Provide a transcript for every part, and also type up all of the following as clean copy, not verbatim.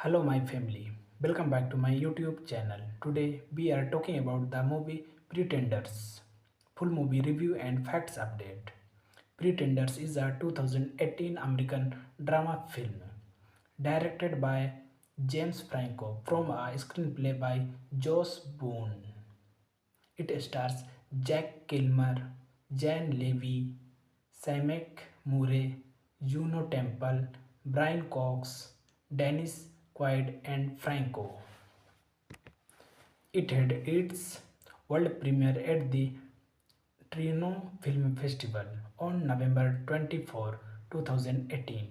Hello, my family. Welcome back to my YouTube channel. Today we are talking about the movie Pretenders. Full movie review and facts update. Pretenders is a 2018 American drama film directed by James Franco from a screenplay by Josh Boone. It stars Jack Kilmer, Jan Levy, Samek Murray, Juno Temple, Brian Cox, Dennis Quaid, and Franco. It had its world premiere at the Trino Film Festival on November 24, 2018.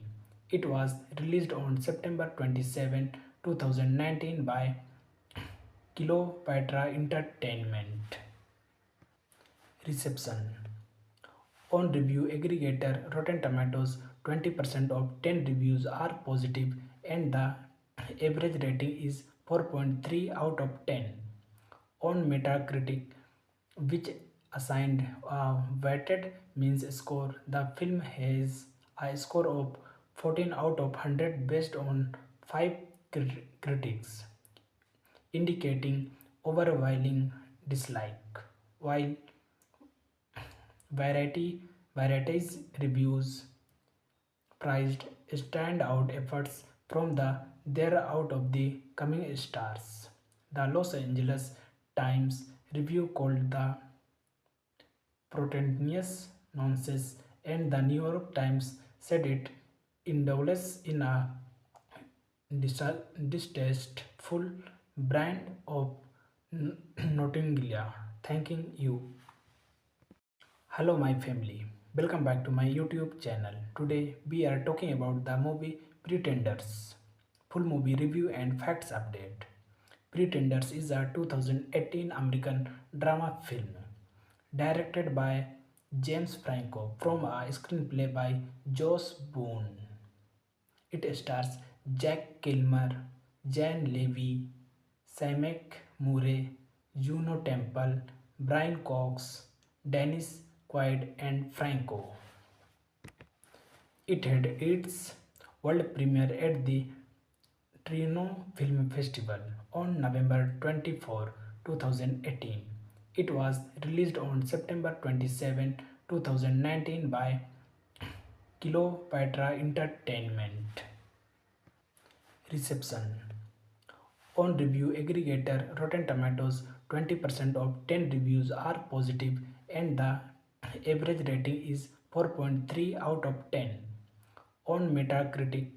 It was released on September 27, 2019 by Cleopatra Entertainment. Reception. On review aggregator Rotten Tomatoes, 20% of 10 reviews are positive and the average rating is 4.3 out of 10. On Metacritic, which assigned a weighted means score, the film has a score of 14 out of 100 based on 5 critics, indicating overwhelming dislike, while Variety Variety's reviews praised standout efforts from the There Out of the Coming Stars. The Los Angeles Times review called the pretentious nonsense, and the New York Times said it indulges in a distasteful brand of Nottinglia. Thanking you. Hello, my family. Welcome back to my YouTube channel. Today we are talking about the movie Pretenders. Full movie review and facts update. Pretenders is a 2018 American drama film directed by James Franco from a screenplay by Josh Boone. It stars Jack Kilmer, Jan Levy, Samek Murray, Juno Temple, Brian Cox, Dennis Quaid, and Franco. It had its world premiere at the Trino Film Festival on November 24, 2018. It was released on September 27, 2019 by Cleopatra Entertainment. Reception. On review aggregator Rotten Tomatoes, 20% of 10 reviews are positive and the average rating is 4.3 out of 10. On Metacritic,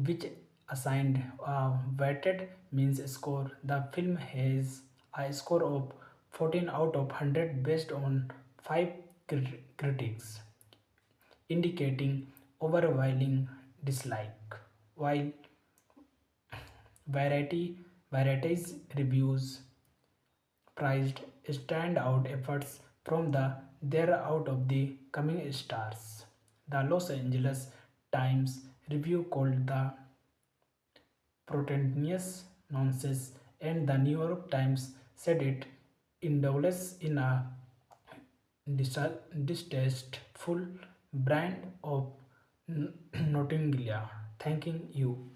which assigned a weighted means score, the film has a score of 14 out of 100 based on 5 critics, indicating overwhelming dislike, while Variety's reviews praised standout efforts from the There Out of the Coming Stars. The Los Angeles Times review called the pretentious nonsense, and the New York Times said it indulges in a distasteful brand of Nottinglia. Thanking you.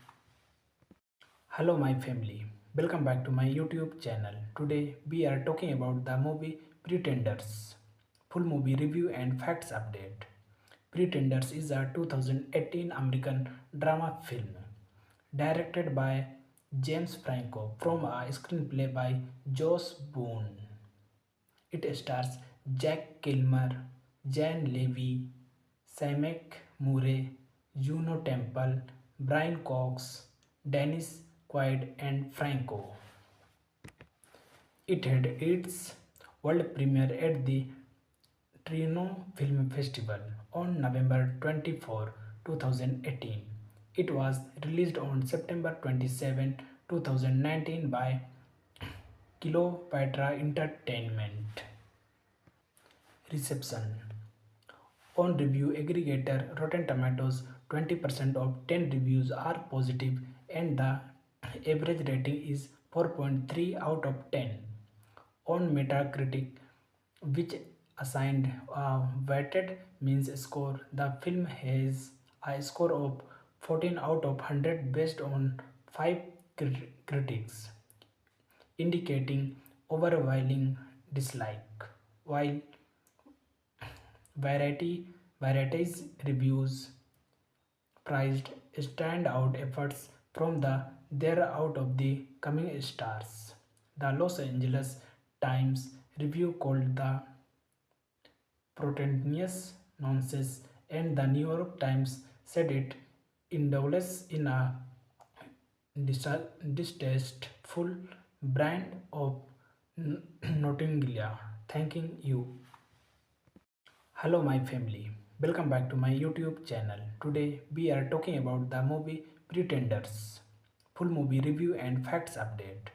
Hello, my family. Welcome back to my YouTube channel. Today we are talking about the movie Pretenders. Full movie review and facts update. Pretenders is a 2018 American drama film directed by James Franco from a screenplay by Josh Boone. It stars Jack Kilmer, Jan Levy, Samek Murray, Juno Temple, Brian Cox, Dennis Quaid, and Franco. It had its world premiere at the Trino Film Festival on November 24, 2018. It was released on September 27, 2019 by Cleopatra Entertainment. Reception. On review aggregator Rotten Tomatoes, 20% of 10 reviews are positive and the average rating is 4.3 out of 10. On Metacritic, which assigned a weighted means score, the film has a score of 14 out of 100 based on five critics, indicating overwhelming dislike, while variety varieties reviews prized standout efforts from the there out of the coming stars. The Los Angeles Times review called the pretentious nonsense, and the New York Times said it indulges in a distasteful brand of Nottinglia. Thanking you. Hello, my family. Welcome back to my YouTube channel. Today we are talking about the movie Pretenders. Full movie review and facts update.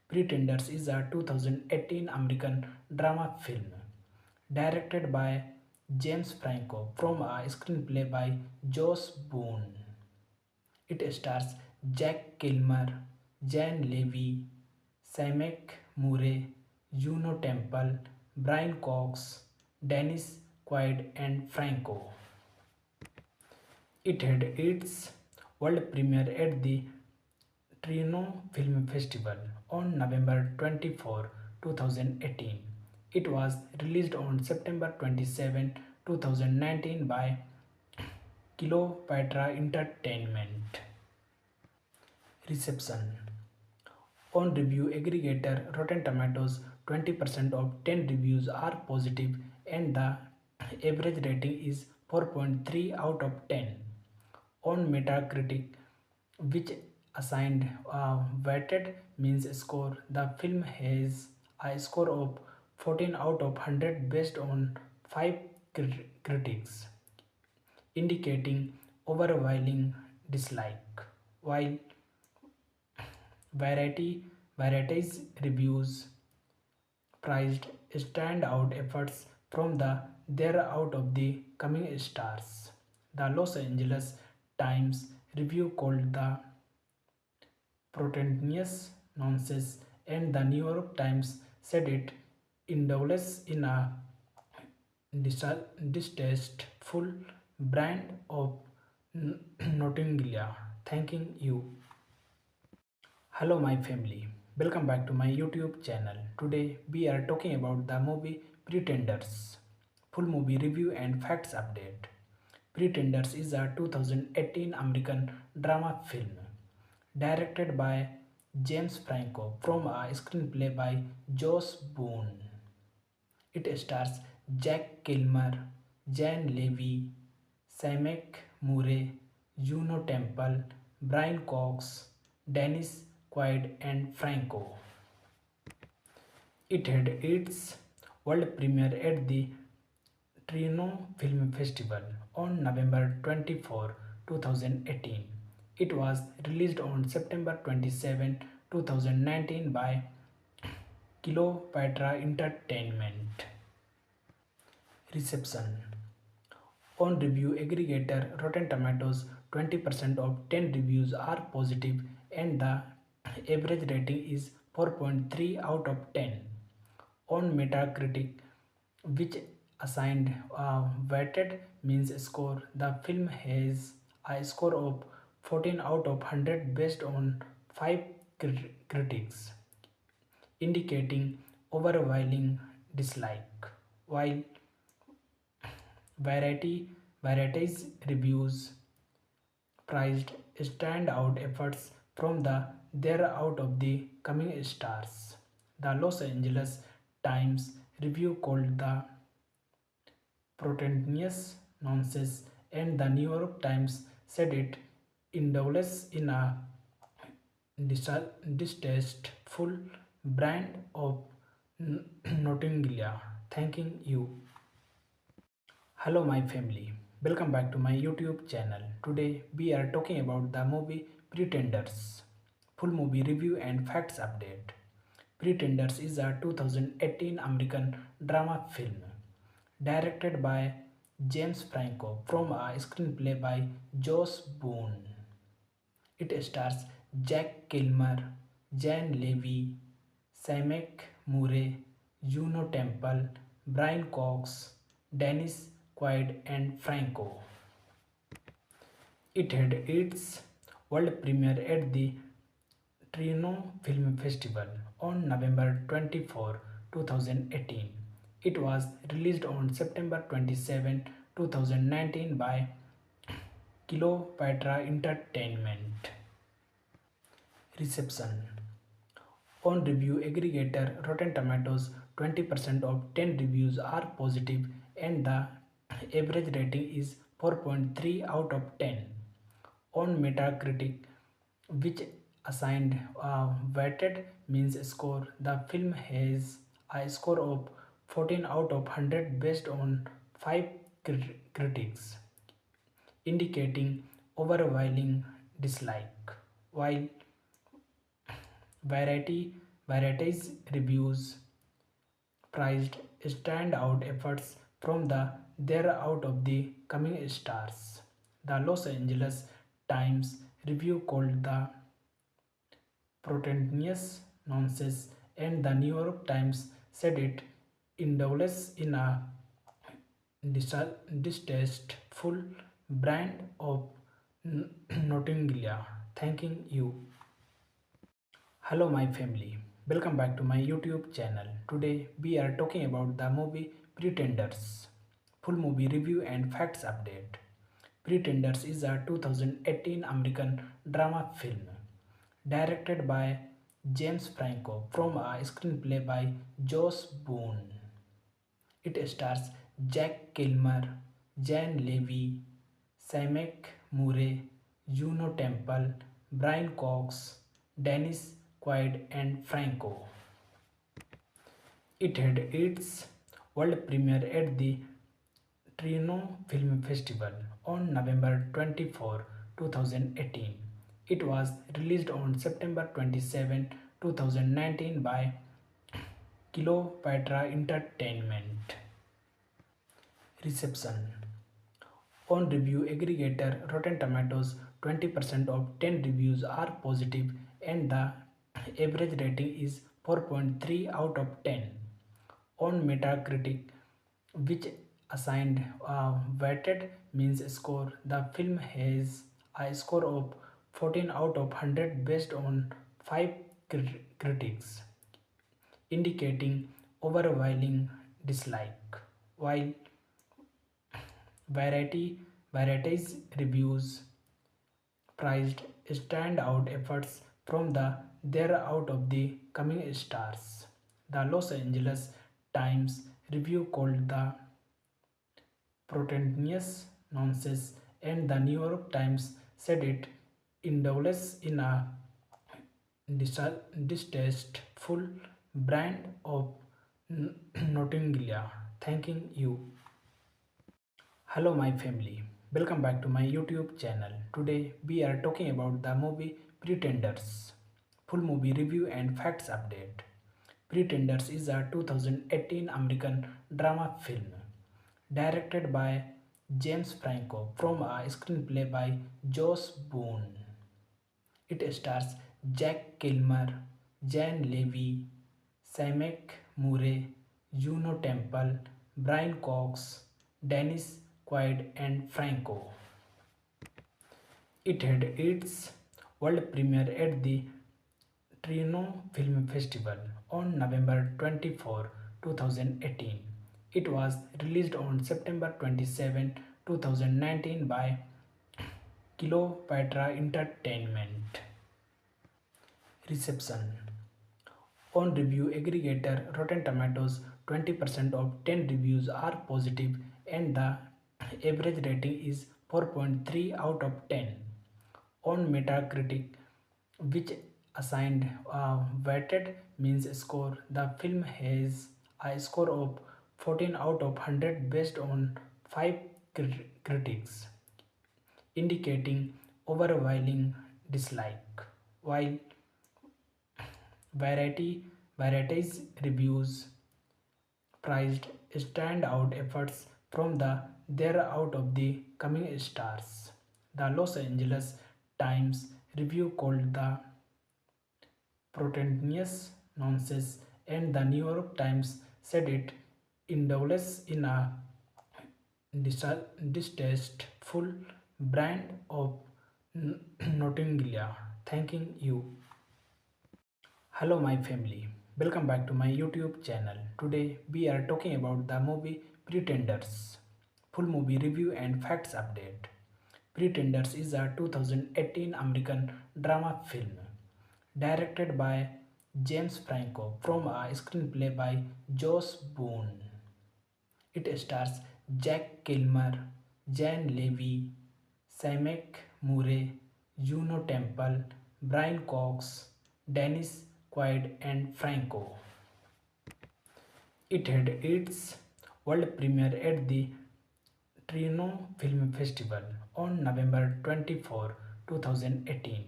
Pretenders is a 2018 American drama film directed by James Franco from a screenplay by Josh Boone. It stars Jack Kilmer, Jan Levy, Samek Murray, Juno Temple, Brian Cox, Dennis Quaid, and Franco. It had its world premiere at the Trino Film Festival on November 24, 2018. It was released on September 27, 2019 by Cleopatra Entertainment. Reception. On review aggregator Rotten Tomatoes, 20% of 10 reviews are positive and the average rating is 4.3 out of 10. On Metacritic, which assigned a weighted means score, the film has a score of 14 out of 100 based on 5 critics, indicating overwhelming dislike, while varieties reviews prized standout efforts from the there out of the coming stars. The Los Angeles Times review called the pretentious nonsense, and the New York Times said it indulges in a distasteful brand of Nottinglia. Thanking you. Hello, my family. Welcome back to my YouTube channel. Today we are talking about the movie Pretenders. Full movie review and facts update. Pretenders is a 2018 American drama film directed by James Franco from a screenplay by Josh Boone. It stars Jack Kilmer, Jan Levy, Samek Murray, Juno Temple, Brian Cox, Dennis Quaid, and Franco. It had its world premiere at the Trino Film Festival on November 24, 2018. It was released on September 27, 2019 by Cleopatra Entertainment. Reception. On review aggregator Rotten Tomatoes, 20% of 10 reviews are positive and the average rating is 4.3 out of 10. On Metacritic, which assigned a weighted means score, the film has a score of 14 out of 100 based on 5 critics, indicating overwhelming dislike, while varieties reviews prized standout efforts from the there out of the coming stars. The Los Angeles Times review called the pretentious nonsense, and the New York Times said it indulges in a distasteful brand of Nottinglia. Thanking you. Hello, my family. Welcome back to my YouTube channel. Today we are talking about the movie Pretenders. Full movie review and facts update. Pretenders is a 2018 American drama film directed by James Franco from a screenplay by Josh Boone. It stars Jack Kilmer, Jan Levy, Samek Murray, Juno Temple, Brian Cox, Dennis Quaid, and Franco. It had its world premiere at the Trino Film Festival on November 24, 2018. It was released on September 27, 2019 by Kilopatra Entertainment. Reception. On review aggregator Rotten Tomatoes, 20% of 10 reviews are positive and the average rating is 4.3 out of 10. On Metacritic, which assigned a weighted means score, the film has a score of 14 out of 100 based on 5 critics, indicating overwhelming dislike, while variety varieties reviews prized standout efforts from the there out of the coming stars. The Los Angeles Times review called the pretentious nonsense, and the New York Times said it indulges in a distasteful brand of Nottinglia. Thanking you. Hello, my family. Welcome back to my YouTube channel. Today we are talking about the movie Pretenders. Full movie review and facts update. Pretenders is a 2018 American drama film directed by James Franco from a screenplay by Josh Boone. It stars Jack Kilmer, Jan Levy, Samek Murray, Juno Temple, Brian Cox, Dennis Quaid, and Franco. It had its world premiere at the Trino Film Festival on November 24, 2018. It was released on September 27, 2019 by Kilopatra Entertainment. Reception. On review aggregator Rotten Tomatoes, 20% of 10 reviews are positive and the average rating is 4.3 out of 10. On Metacritic, which assigned a weighted means score, the film has a score of 14 out of 100 based on 5 critics, indicating overwhelming dislike, while varieties reviews prized standout efforts from the there out of the coming stars. The Los Angeles Times review called the pretentious nonsense, and the New York Times said it indulges in a distasteful brand of Nottinglia. Thanking you. Hello, my family. Welcome back to my YouTube channel. Today we are talking about the movie Pretenders. Full movie review and facts update. Pretenders is a 2018 American drama film directed by James Franco from a screenplay by Josh Boone. It stars Jack Kilmer, Jan Levy, Samek Murray, Juno Temple, Brian Cox, Dennis Quaid, and Franco. It had its world premiere at the Trino Film Festival on November 24, 2018. It was released on September 27, 2019 by Kilopatra Entertainment. Reception. On review aggregator Rotten Tomatoes, 20% of 10 reviews are positive and the average rating is 4.3 out of 10. On Metacritic, which assigned a weighted means score, the film has a score of 14 out of 100 based on 5 critics, indicating overwhelming dislike, while varieties reviews prized standout efforts from the there out of the coming stars. The Los Angeles Times review called the pretentious nonsense, and the New York Times said it indulges in a distasteful brand of Nottinglia. Thanking you. Hello, my family. Welcome back to my YouTube channel. Today, we are talking about the movie Pretenders. Full movie review and facts update. Pretenders is a 2018 American drama film directed by James Franco from a screenplay by Josh Boone. It stars Jack Kilmer, Jan Levy, Samek Murray, Juno Temple, Brian Cox, Dennis Quaid, and Franco. It had its world premiere at the Trino Film Festival on November 24, 2018.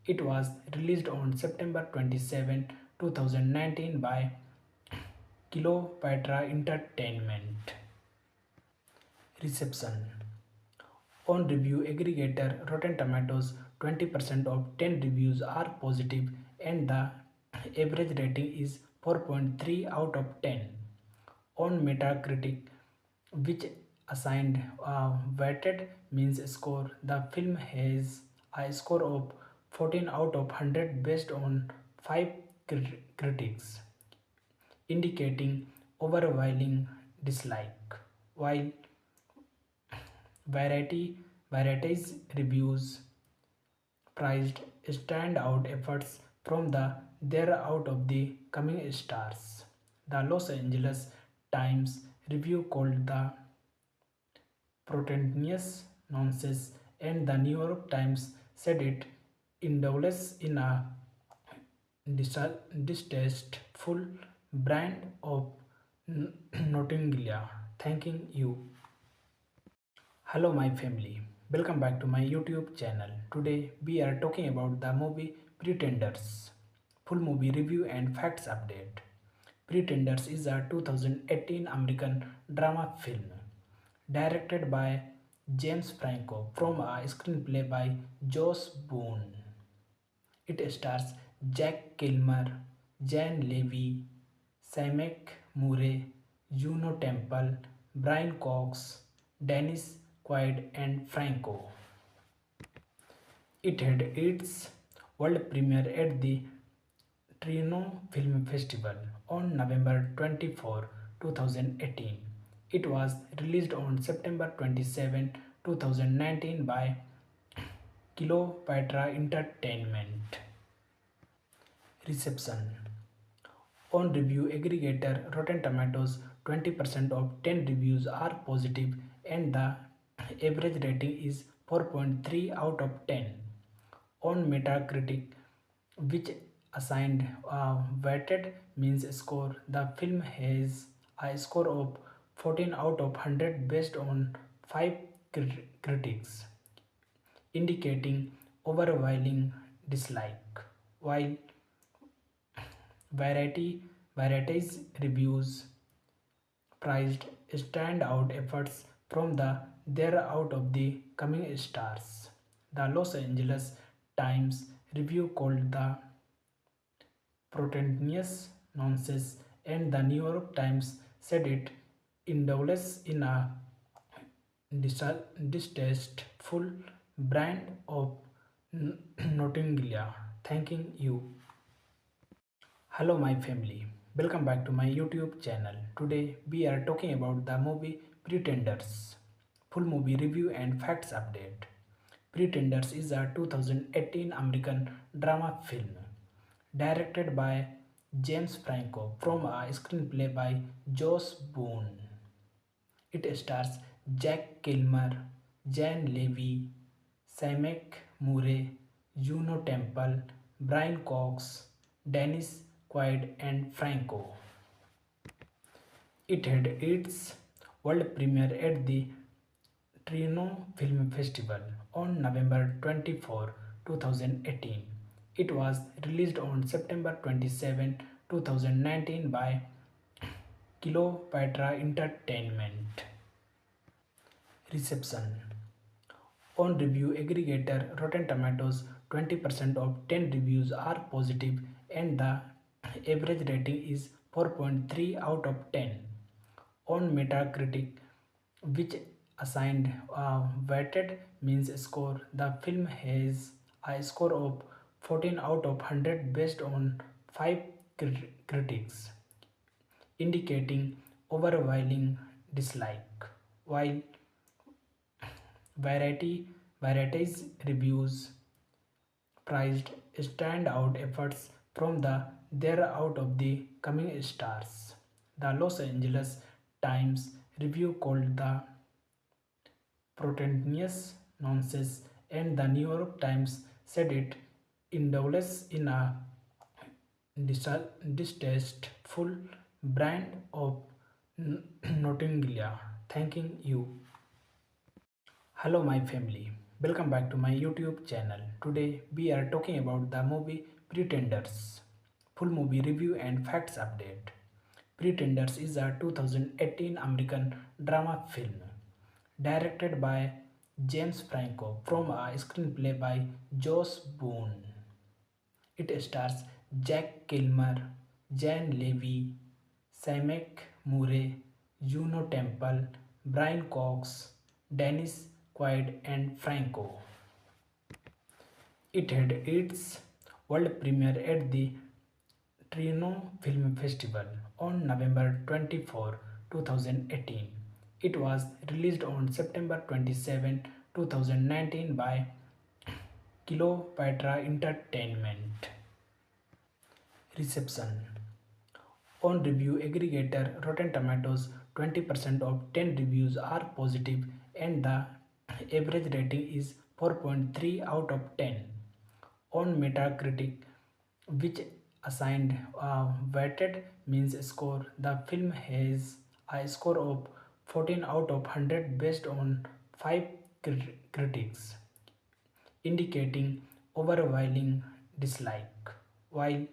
It was released on September 27, 2019 by Cleopatra Entertainment. Reception. On review aggregator Rotten Tomatoes, 20% of 10 reviews are positive and the average rating is 4.3 out of 10. On Metacritic, which assigned a weighted means score, the film has a score of 14 out of 100 based on 5 critics, indicating overwhelming dislike, while Variety Variety's reviews praised standout efforts from the There Out of the Coming Stars. The Los Angeles Times review called the pretentious nonsense, and the New York Times said it indulges in a distasteful brand of Nottinglia. Thanking you. Hello, my family. Welcome back to my YouTube channel. Today, we are talking about the movie Pretenders. Full movie review and facts update. Pretenders is a 2018 American drama film directed by James Franco from a screenplay by Josh Boone. It stars Jack Kilmer, Jan Levy, Samek Murray, Juno Temple, Brian Cox, Dennis Quaid, and Franco. It had its world premiere at the Trino Film Festival on November 24, 2018. It was released on September 27, 2019 by Cleopatra Entertainment. Reception. On review aggregator Rotten Tomatoes, 20% of 10 reviews are positive and the average rating is 4.3 out of 10. On Metacritic, which assigned a weighted means score, the film has a score of 14 out of 100 based on 5 critics, indicating overwhelming dislike, while Variety's reviews praised standout efforts from the There Out of the Coming Stars. The Los Angeles Times review called the pretentious nonsense, and the New York Times said it indulges in a distasteful brand of Nottinglia. Thanking you. Hello, my family. Welcome back to my YouTube channel. Today, we are talking about the movie Pretenders. Full movie review and facts update. Pretenders is a 2018 American drama film directed by James Franco from a screenplay by Josh Boone. It stars Jack Kilmer, Jan Levy, Samek Murray, Juno Temple, Brian Cox, Dennis Quaid, and Franco. It had its world premiere at the Trino Film Festival on November 24, 2018. It was released on September 27, 2019 by Cleopatra Entertainment. Reception. On review aggregator Rotten Tomatoes, 20% of 10 reviews are positive and the average rating is 4.3 out of 10. On Metacritic, which assigned a weighted means score, the film has a score of 14 out of 100 based on five critics, indicating overwhelming dislike, while variety varieties reviews prized standout efforts from the there out of the coming stars. The Los Angeles Times review called the pretentious nonsense, and the New York Times said it indulges in a distasteful brand of Nottinglia. Thanking you. Hello, my family. Welcome back to my YouTube channel. Today we are talking about the movie Pretenders. Full movie review and facts update. Pretenders is a 2018 American drama film directed by James Franco from a screenplay by Josh Boone. It stars Jack Kilmer, Jan Levy, Samek Murray, Juno Temple, Brian Cox, Dennis Quaid, and Franco. It had its world premiere at the Trino Film Festival on November 24, 2018. It was released on September 27, 2019 by Cleopatra Entertainment. Reception. On review aggregator Rotten Tomatoes, 20% of 10 reviews are positive and the average rating is 4.3 out of 10. On Metacritic, which assigned a weighted means score, the film has a score of 14 out of 100 based on 5 critics, indicating overwhelming dislike, while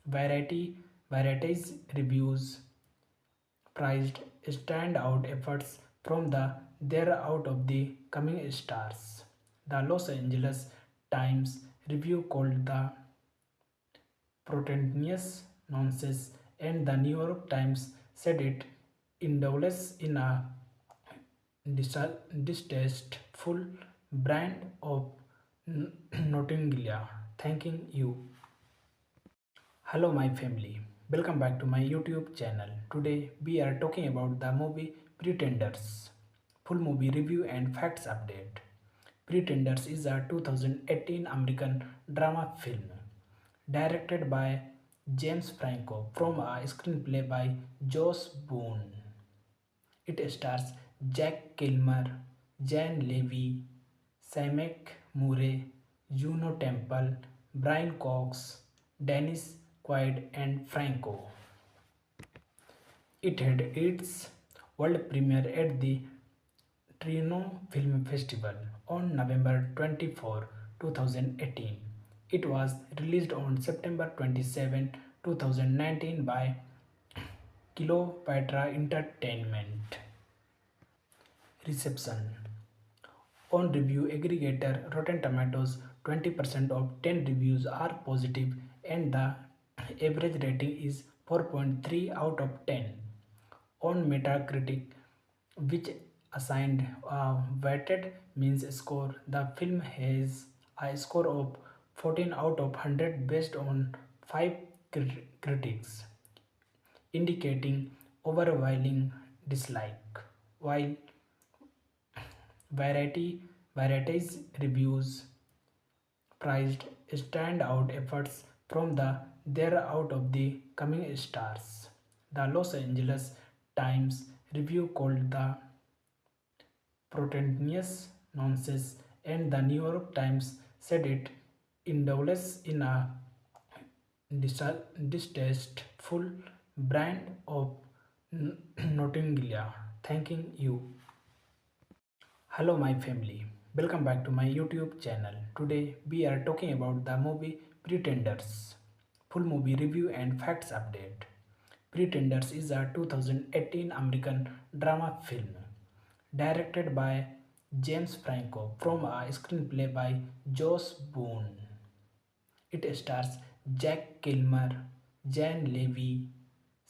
varieties reviews prized standout efforts from the there out of the coming stars. The Los Angeles Times review called the pretentious nonsense, and the New York Times said it indulges in a distasteful brand of Nottinglia. Thanking you. Hello, my family. Welcome back to my YouTube channel. Today we are talking about the movie Pretenders. Full movie review and facts update. Pretenders is a 2018 American drama film directed by James Franco from a screenplay by Josh Boone. It stars Jack Kilmer, Jan Levy, Samek Murray, Juno Temple, Brian Cox, Dennis Quaid, and Franco. It had its world premiere at the Trino Film Festival on November 24, 2018. It was released on September 27, 2019 by Cleopatra Entertainment. Reception. On review aggregator Rotten Tomatoes, 20% of 10 reviews are positive and the average rating is 4.3 out of 10. On Metacritic, which assigned a weighted means score, the film has a score of 14 out of 100 based on 5 critics, indicating overwhelming dislike, while varieties reviews prized standout efforts from the there out of the coming stars. The Los Angeles Times review called the pretentious nonsense, and the New York Times said it indulges in a distasteful brand of Nottinglia. Thanking you. Hello, my family. Welcome back to my YouTube channel. Today we are talking about the movie Pretenders. Full movie review and facts update. Pretenders is a 2018 American drama film directed by James Franco from a screenplay by Josh Boone. It stars Jack Kilmer, Jan Levy,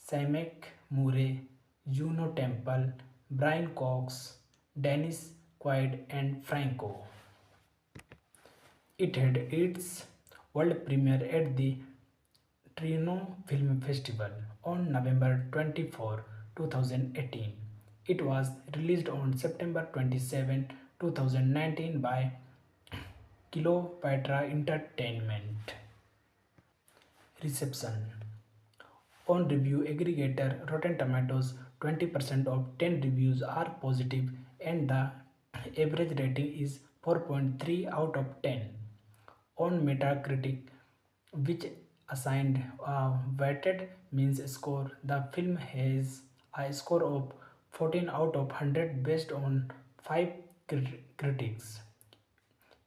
Samek Murray, Juno Temple, Brian Cox, Dennis Quaid, and Franco. It had its world premiere at the Trino Film Festival on November 24, 2018. It was released on September 27, 2019 by Cleopatra Entertainment. Reception. On review aggregator Rotten Tomatoes, 20% of 10 reviews are positive and the average rating is 4.3 out of 10. On Metacritic, which assigned a weighted means score, the film has a score of 14 out of 100 based on 5 critics,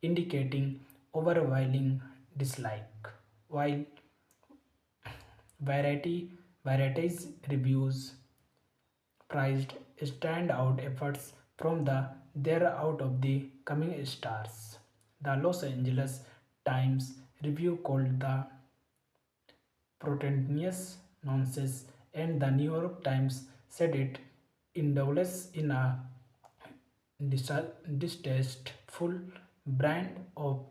indicating overwhelming dislike, while variety varieties reviews prized standout efforts from the there out of the coming stars. The Los Angeles Times review called the proteinous nonsense, and the New York Times said it indulges in a distasteful brand of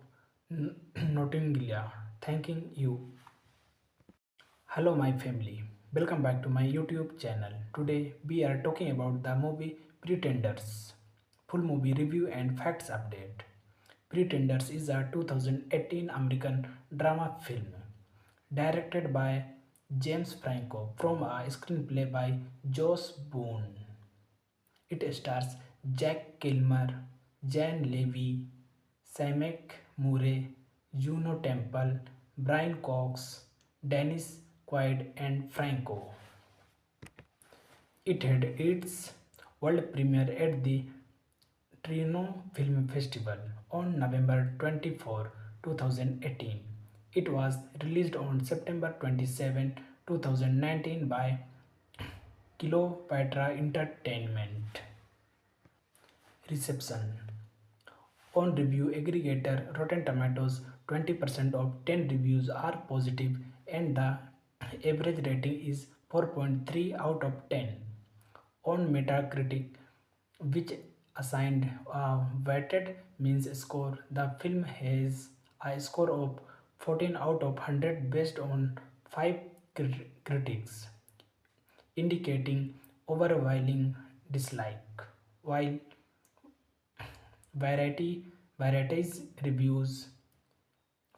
Nottinglia. Thanking you. Hello, my family. Welcome back to my YouTube channel. Today we are talking about the movie Pretenders. Full movie review and facts update. Pretenders is a 2018 American drama film directed by James Franco from a screenplay by Josh Boone. It stars Jack Kilmer, Jan Levy, Samek Murray, Juno Temple, Brian Cox, Dennis Quaid, and Franco. It had its world premiere at the Trino Film Festival on November 24, 2018. It was released on September 27, 2019 by Cleopatra Entertainment. Reception. On review aggregator Rotten Tomatoes, 20% of 10 reviews are positive and the average rating is 4.3 out of 10. On Metacritic, which assigned a weighted means score, the film has a score of 14 out of 100 based on 5 critics, indicating overwhelming dislike, while varieties reviews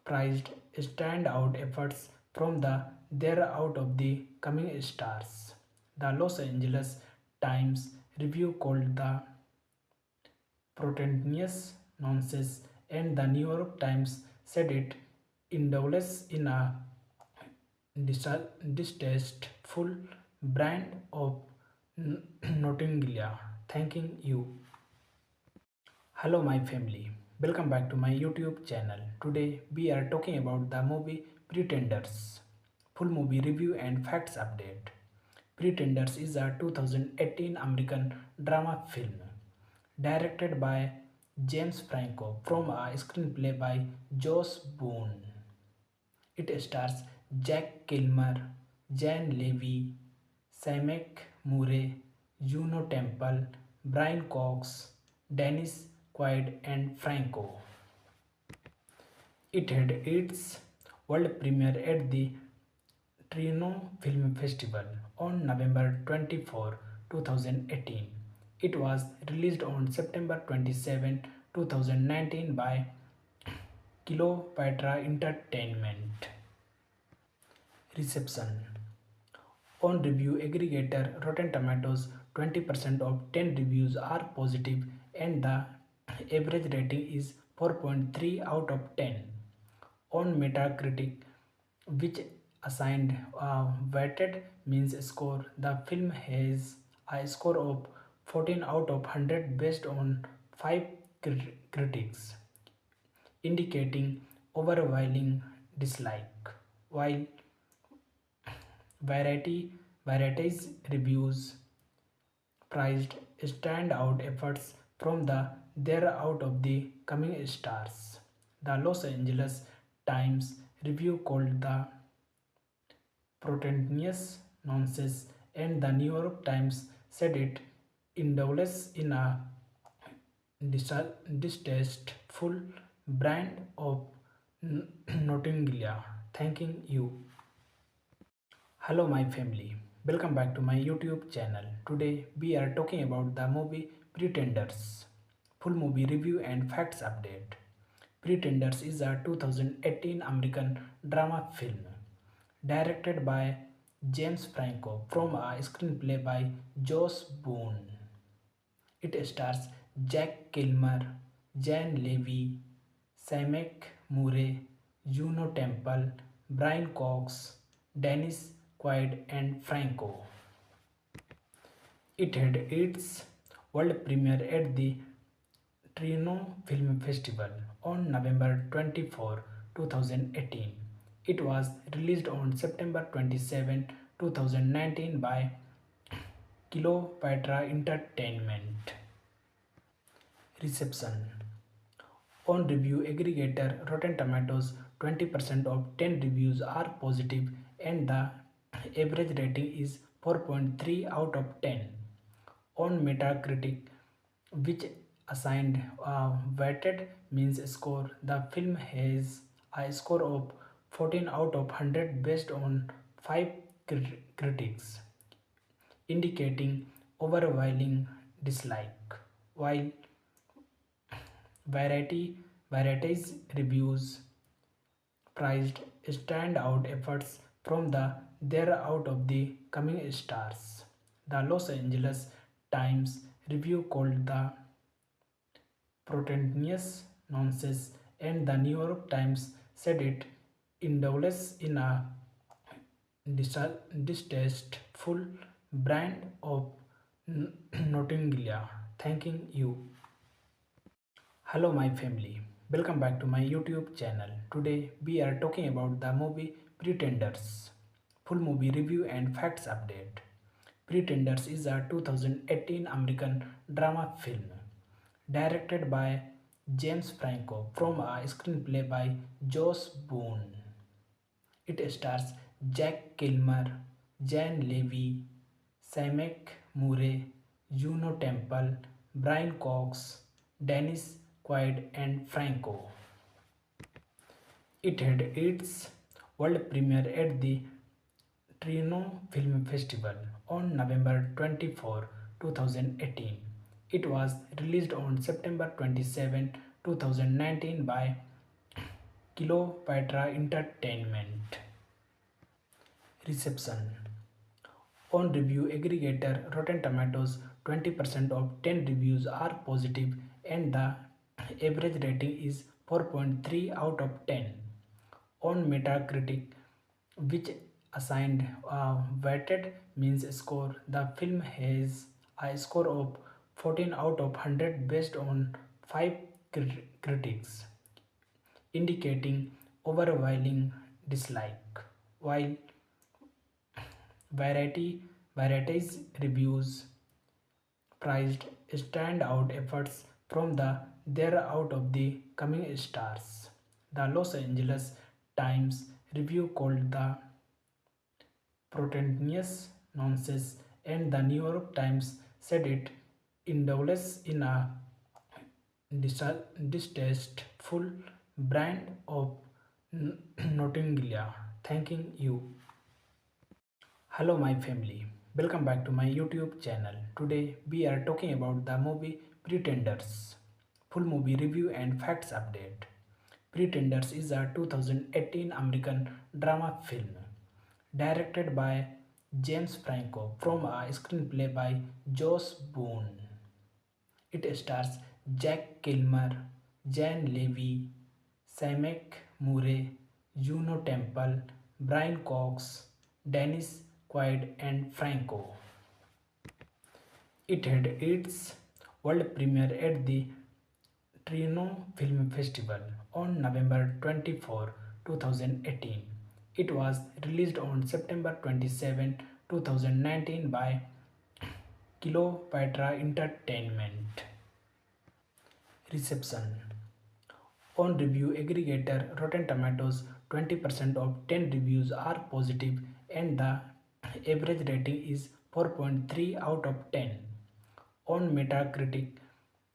prized standout efforts from the there out of the coming stars. The Los Angeles Times review called the proteinous nonsense, and the New York Times said it indulges in a distasteful brand of Nottinglia. Thanking you. Hello, my family. Welcome back to my YouTube channel. Today we are talking about the movie Pretenders. Full movie review and facts update. Pretenders is a 2018 American drama film directed by James Franco from a screenplay by Josh Boone. It stars Jack Kilmer, Jan Levy, Samek Murray, Juno Temple, Brian Cox, Dennis Quaid, and Franco. It had its world premiere at the Trino Film Festival on November 24, 2018. It was released on September 27, 2019 by Cleopatra Entertainment. Reception. On review aggregator Rotten Tomatoes, 20% of 10 reviews are positive and the average rating is 4.3 out of 10. On Metacritic, which assigned a weighted means score, the film has a score of 14 out of 100 based on 5 critics, indicating overwhelming dislike, while varieties reviews prized standout efforts from the there out of the coming stars. The Los Angeles Times review called the proteinous nonsense, and the New York Times said it indulges in a distasteful brand of Nottinglia. Thanking you. Hello, my family. Welcome back to my YouTube channel. Today, we are talking about the movie Pretenders. Full movie review and facts update. Pretenders is a 2018 American drama film directed by James Franco from a screenplay by Josh Boone. It stars Jack Kilmer, Jan Levy, Samek Murray, Juno Temple, Brian Cox, Dennis Quaid, and Franco. It had its world premiere at the Trino Film Festival on November 24, 2018. It was released on September 27, 2019 by Cleopatra Entertainment. Reception. On review aggregator Rotten Tomatoes, 20% of 10 reviews are positive and the average rating is 4.3 out of 10. On Metacritic, which assigned a weighted means score, the film has a score of 14 out of 100 based on 5 critics, indicating overwhelming dislike, while Variety Variety's reviews praised standout efforts from the There Out of the Coming stars. The Los Angeles Times review called the pretentious nonsense, and the New York Times said it indulges in a distasteful brand of Nottinglia. Thanking you. Hello, my family. Welcome back to my YouTube channel. Today, we are talking about the movie Pretenders. Full movie review and facts update. Pretenders is a 2018 American drama film directed by James Franco from a screenplay by Josh Boone. It stars Jack Kilmer, Jan Levy, Samek Murray, Juno Temple, Brian Cox, Dennis Quaid, and Franco. It had its world premiere at the Trino Film Festival on November 24, 2018. It was released on September 27, 2019 by Cleopatra Entertainment. Reception. On review aggregator Rotten Tomatoes, 20% of 10 reviews are positive and the average rating is 4.3 out of 10. On Metacritic, which assigned a weighted means score, the film has a score of 14 out of 100 based on 5 critics, indicating overwhelming dislike, while Variety's reviews praised standout efforts from the There Out of the Coming stars. The Los Angeles Times review called the pretentious nonsense, and the New York Times said it indulges in a distasteful brand of Nottinglia. Thanking you. Hello, my family. Welcome back to my YouTube channel. Today, we are talking about the movie Pretenders. Full movie review and facts update. Pretenders is a 2018 American drama film directed by James Franco from a screenplay by Josh Boone. It stars Jack Kilmer, Jan Levy, Samek Murray, Juno Temple, Brian Cox, Dennis Quaid, and Franco. It had its world premiere at the Trino Film Festival on November 24, 2018. It was released on September 27, 2019 by Cleopatra Entertainment. Reception. On review aggregator Rotten Tomatoes, 20% of 10 reviews are positive and the average rating is 4.3 out of 10. On Metacritic,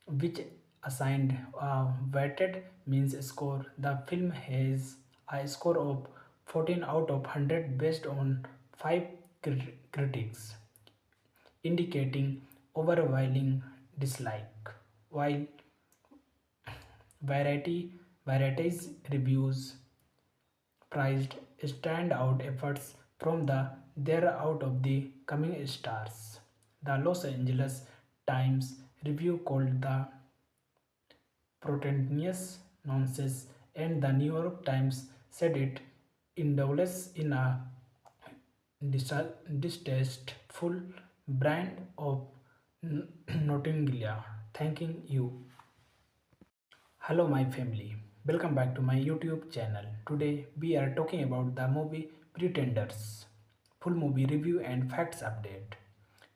which assigned a weighted means score, the film has a score of 14 out of 100 based on five critics, indicating overwhelming dislike, while variety varieties reviews prized standout efforts from the there out of the coming stars. The Los Angeles Times review called the Protenious nonsense, and the New York Times said it indulges in a distasteful brand of Nottinglia. Thanking you. Hello, my family. Welcome back to my YouTube channel. Today we are talking about the movie Pretenders. Full movie review and facts update.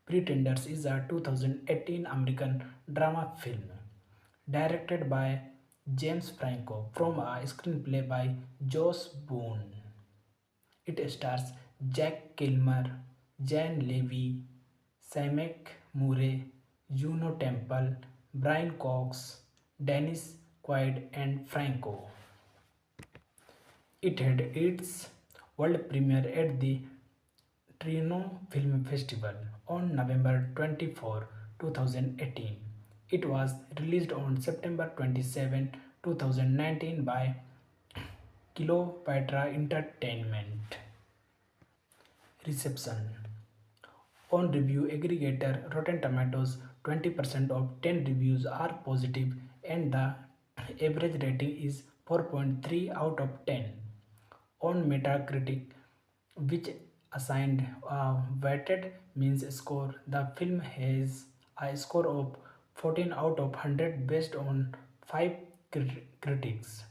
Pretenders is a 2018 American drama film directed by James Franco from a screenplay by Josh Boone. It stars Jack Kilmer, Jan Levy, Samek Murray, Juno Temple, Brian Cox, Dennis Quaid, and Franco. It had its world premiere at the Trino Film Festival on November 24, 2018. It was released on September 27, 2019 by Cleopatra Entertainment. Reception. On review aggregator Rotten Tomatoes, 20% of 10 reviews are positive and the average rating is 4.3 out of 10. On Metacritic, which assigned a weighted means score, the film has a score of 14 out of 100 based on 5 critics,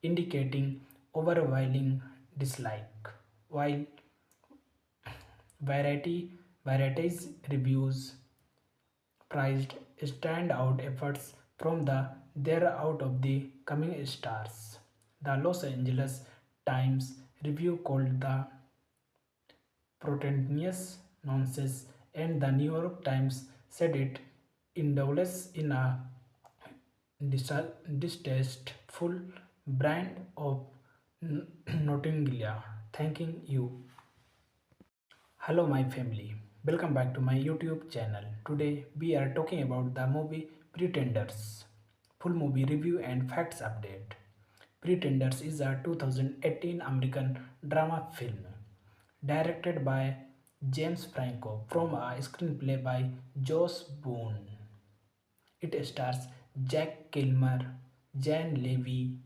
indicating overwhelming dislike, while varieties reviews prized standout efforts from the there out of the coming stars. The Los Angeles Times review called the Protenious nonsense, and the New York Times said it indulges in a distasteful brand of Nottinglia. Thanking you. Hello, my family. Welcome back to my YouTube channel. Today we are talking about the movie Pretenders. Full movie review and facts update. Pretenders is a 2018 American drama film directed by James Franco from a screenplay by Josh Boone. It stars Jack Kilmer, Jan Levy,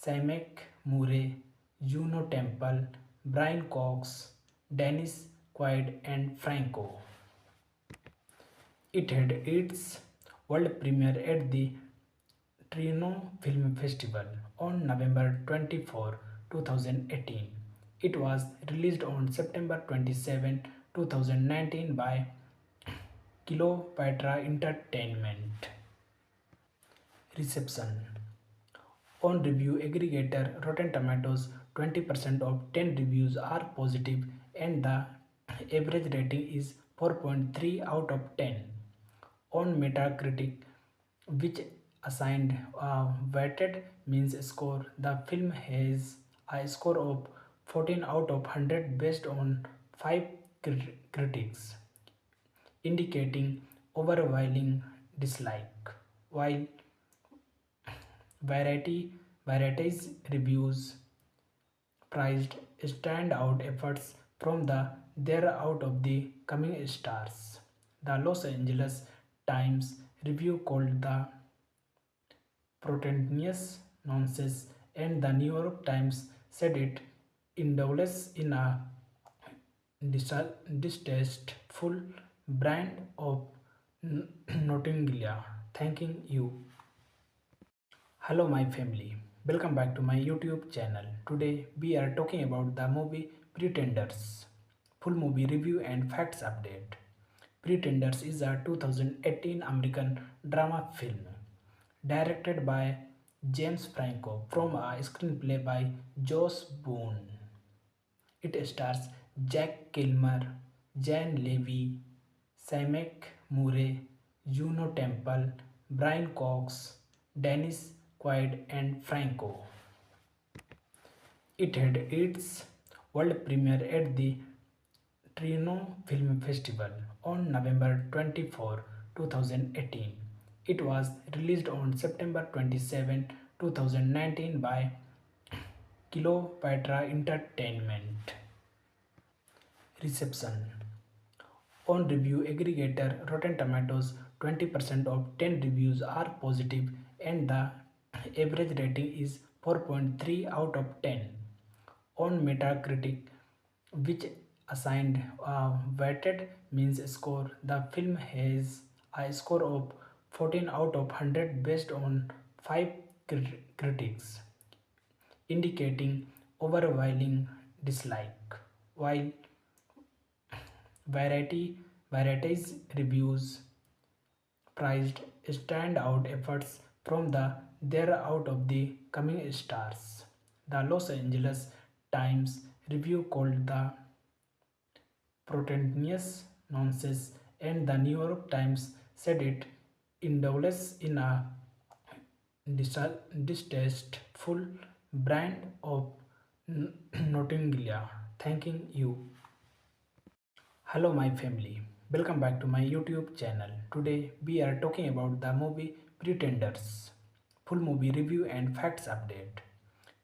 Samek Murray, Juno Temple, Brian Cox, Dennis Quaid, and Franco. It had its world premiere at the Trino Film Festival on November 24, 2018. It was released on September 27, 2019 by Cleopatra Entertainment. Reception. On review aggregator Rotten Tomatoes, 20% of 10 reviews are positive and the average rating is 4.3 out of 10. On Metacritic, which assigned a weighted means score, the film has a score of 14 out of 100 based on 5 critics, indicating overwhelming dislike, while varieties reviews prized standout efforts from the there out of the coming stars. The Los Angeles Times review called the Protenious nonsense, and the New York Times said it indulges in a distasteful brand of Nottinglia. Thanking you. Hello, my family. Welcome back to my YouTube channel. Today we are talking about the movie Pretenders. Full movie review and facts update. Pretenders is a 2018 American drama film directed by James Franco from a screenplay by Josh Boone. It stars Jack Kilmer, Jan Levy, Samek Murray, Juno Temple, Brian Cox, Dennis Quaid, and Franco. It had its world premiere at the Trino Film Festival on November 24, 2018. It was released on September 27, 2019 by Cleopatra Entertainment. Reception. On review aggregator Rotten Tomatoes, 20% of 10 reviews are positive and the average rating is 4.3 out of 10. On Metacritic, which assigned a weighted means score, the film has a score of 14 out of 100 based on 5 critics, indicating overwhelming dislike, while varieties reviews prized standout efforts from the there out of the coming stars. The Los Angeles Times review called the pretentious nonsense, and the New York Times said it indulges in a distasteful brand of Nottinglia. Thanking you. Hello, my family. Welcome back to my YouTube channel. Today we are talking about the movie Pretenders. Full movie review and facts update.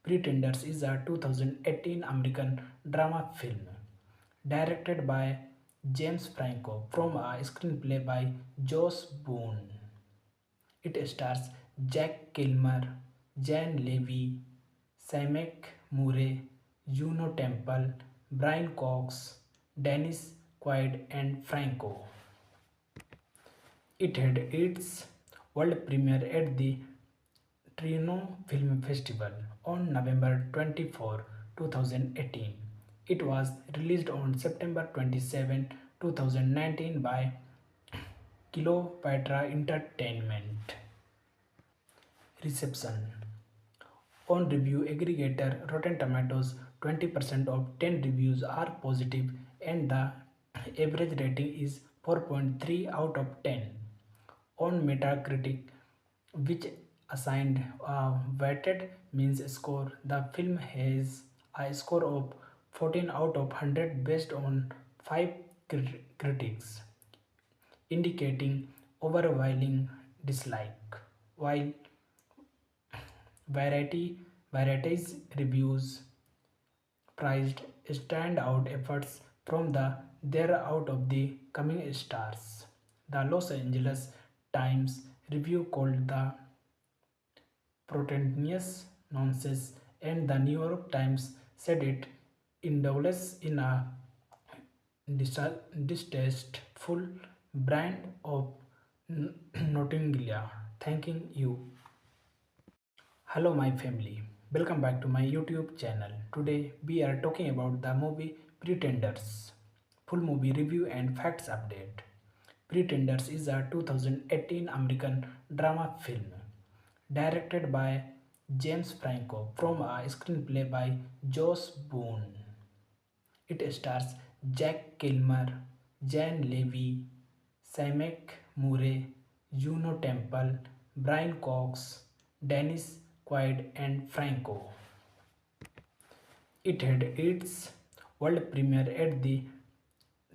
Pretenders is a 2018 American drama film directed by James Franco from a screenplay by Josh Boone. It stars Jack Kilmer, Jan Levy, Samek Murray, Juno Temple, Brian Cox, Dennis Quaid, and Franco. It had its world premiere at the Trino Film Festival on November 24, 2018. It was released on September 27, 2019 by Cleopatra Entertainment. Reception. On review aggregator Rotten Tomatoes, 20% of 10 reviews are positive and the average rating is 4.3 out of 10. On Metacritic, which assigned a weighted means score, the film has a score of 14 out of 100 based on 5 critics, indicating overwhelming dislike, while varieties reviews prized standout efforts from the there out of the coming stars. The Los Angeles Times review called the pretentious nonsense, and the New York Times said it indulges in a distasteful brand of Nottinglia. Thanking you. Hello, my family. Welcome back to my YouTube channel. Today we are talking about the movie Pretenders. Full movie review and facts update. Pretenders is a 2018 American drama film directed by James Franco from a screenplay by Josh Boone. It stars Jack Kilmer, Jan Levy, Samek Murray, Juno Temple, Brian Cox, Dennis Quaid, and Franco. It had its world premiere at the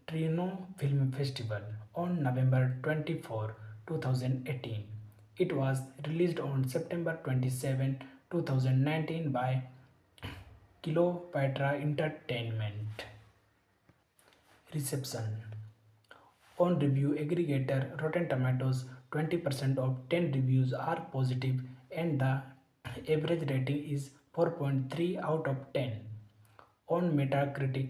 Trino Film Festival on November 24, 2018. It was released on September 27, 2019 by Cleopatra Entertainment. Reception. On review aggregator Rotten Tomatoes, 20% of 10 reviews are positive and the average rating is 4.3 out of 10. On Metacritic,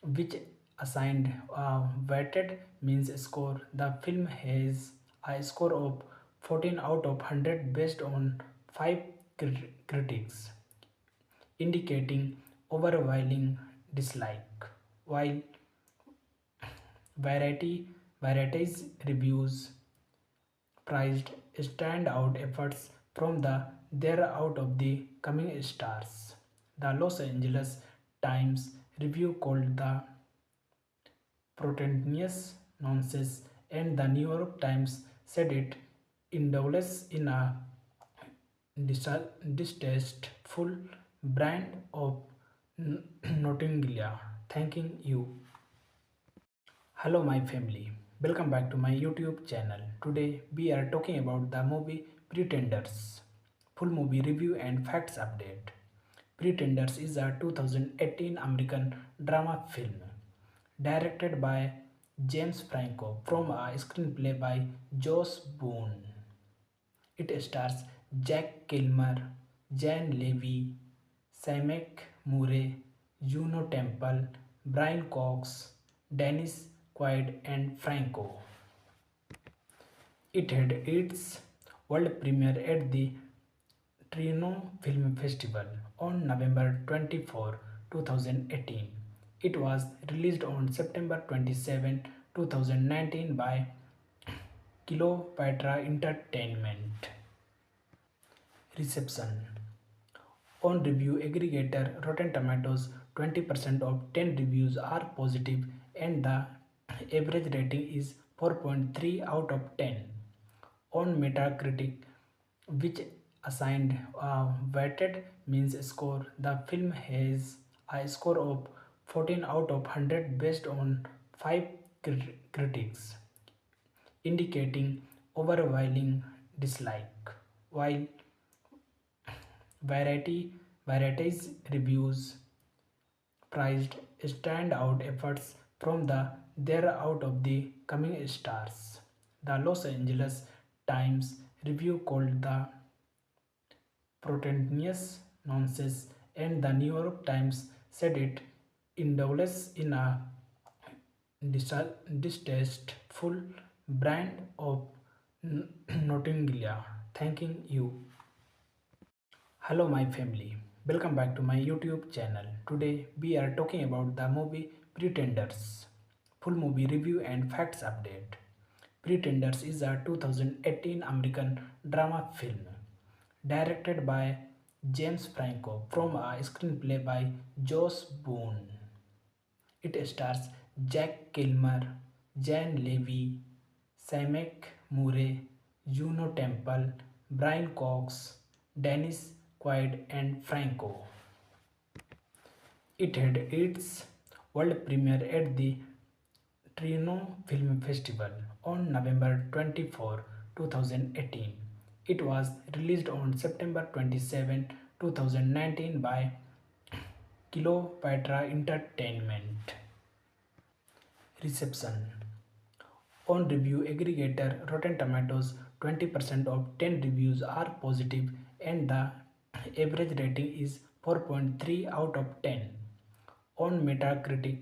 which assigned a weighted means score, the film has a score of 14 out of 100 based on 5 critics, indicating overwhelming dislike, while varieties reviews prized standout efforts from the there out of the coming stars. The Los Angeles Times review called the pretentious nonsense, and the New York Times said it indulges in a distasteful brand of Nottinglia. Thanking you. Hello, my family. Welcome back to my YouTube channel. Today, we are talking about the movie Pretenders. Full movie review and facts update. Pretenders is a 2018 American drama film directed by James Franco from a screenplay by Josh Boone. It stars Jack Kilmer, Jan Levy, Samek Murray, Juno Temple, Brian Cox, Dennis Quaid, and Franco. It had its world premiere at the Trino Film Festival on November 24, 2018. It was released on September 27, 2019 by Cleopatra Entertainment. Reception. On review aggregator Rotten Tomatoes, 20% of 10 reviews are positive and the average rating is 4.3 out of 10. On Metacritic, which assigned a weighted means score, the film has a score of 14 out of 100 based on 5 critics, indicating overwhelming dislike, while Variety Variety's reviews praised standout efforts from the There Out of the Coming stars. The Los Angeles Times review called the pretentious nonsense, and the New York Times said it indulges in a distasteful brand of Nottinglia. Thanking you. Hello, my family. Welcome back to my YouTube channel. Today, we are talking about the movie Pretenders. Full movie review and facts update. Pretenders is a 2018 American drama film directed by James Franco from a screenplay by Josh Boone. It stars Jack Kilmer, Jan Levy, Samek Murray, Juno Temple, Brian Cox, Dennis Quaid, and Franco. It had its world premiere at the Trino Film Festival on November 24, 2018. It was released on September 27, 2019 by Cleopatra Entertainment. Reception. On review aggregator Rotten Tomatoes, 20% of 10 reviews are positive and the average rating is 4.3 out of 10. On Metacritic,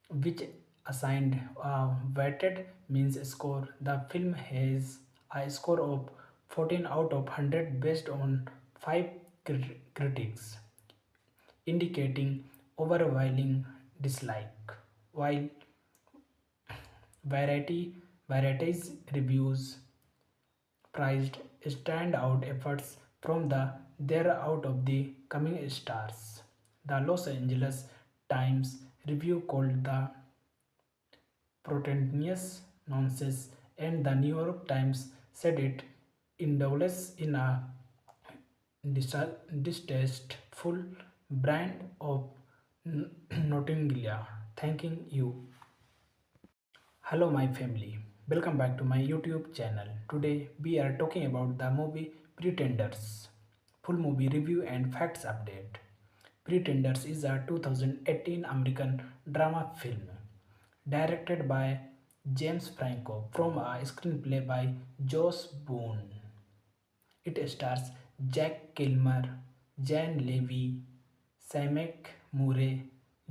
which assigned a weighted means score, the film has a score of 14 out of 100 based on 5 critics, indicating overwhelming dislike, while Variety's reviews praised standout efforts from the There Out of the Coming stars. The Los Angeles Times review called the pretentious nonsense, and the New York Times said it indulges in a distasteful brand of Nottinglia. Thanking you. Hello, my family. Welcome back to my YouTube channel. Today, we are talking about the movie Pretenders. Full movie review and facts update. Pretenders is a 2018 American drama film directed by James Franco from a screenplay by Josh Boone. It stars Jack Kilmer, Jan Levy, Samek Murray,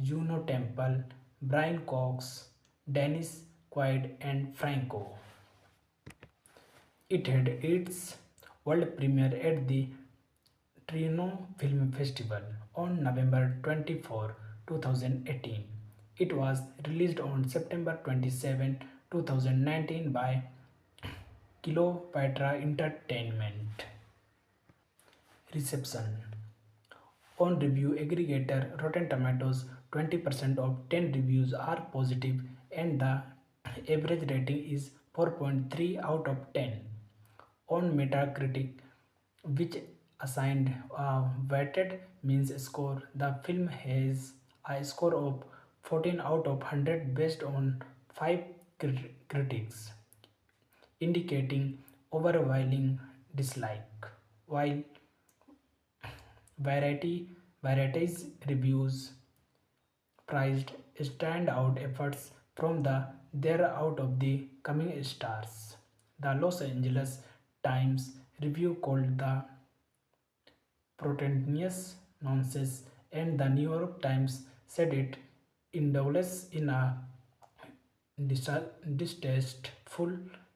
Juno Temple, Brian Cox, Dennis Quaid, and Franco. It had its world premiere at the Trino Film Festival on November 24, 2018. It was released on September 27, 2019 by Cleopatra Entertainment. Reception. On review aggregator Rotten Tomatoes, 20% of 10 reviews are positive and the average rating is 4.3 out of 10. On Metacritic, which assigned a weighted means score, the film has a score of 14 out of 100 based on five critics, indicating overwhelming dislike, while variety varieties reviews prized standout efforts from the there out of the coming stars. The Los Angeles Times review called the Protenious nonsense, and the New York Times said it indulges in a distasteful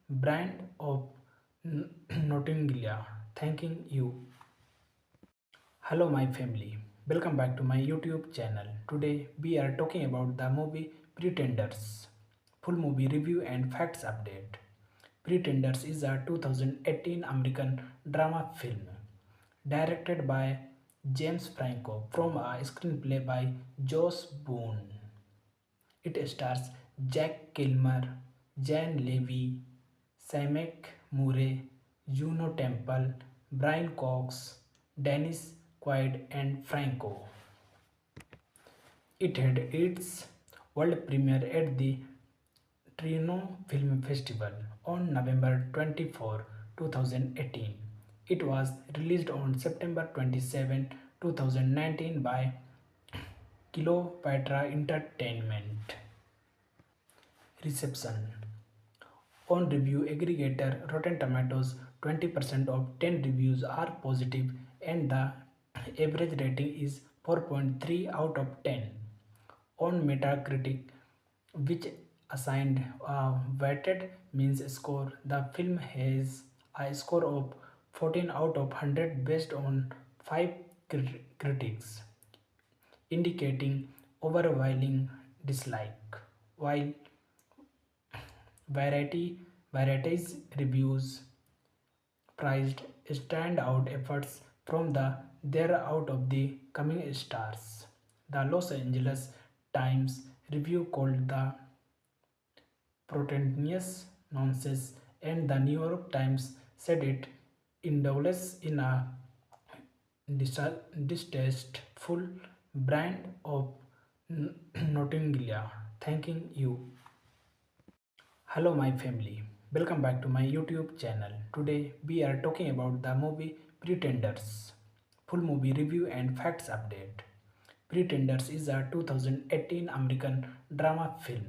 brand of Nottinglia. Thanking you. Hello, my family. Welcome back to my YouTube channel. Today we are talking about the movie Pretenders. Full movie review and facts update. Pretenders is a 2018 American drama film directed by James Franco from a screenplay by Josh Boone. It stars Jack Kilmer, Jan Levy, Samek Murray, Juno Temple, Brian Cox, Dennis Quaid, and Franco. It had its world premiere at the Trino Film Festival on November 24, 2018. It was released on September 27, 2019 by Cleopatra Entertainment. Reception. On review aggregator Rotten Tomatoes, 20% of 10 reviews are positive and the average rating is 4.3 out of 10. On Metacritic, which assigned a weighted means score, the film has a score of 14 out of 100 based on 5 critics, indicating overwhelming dislike, while varieties reviews prized standout efforts from the there out of the coming stars. The Los Angeles Times review called the Protenious nonsense, and the New York Times said it indulges in a distasteful brand of Nottinglia. Thanking you. Hello, my family. Welcome back to my YouTube channel. Today we are talking about the movie Pretenders. Full movie review and facts update. Pretenders is a 2018 American drama film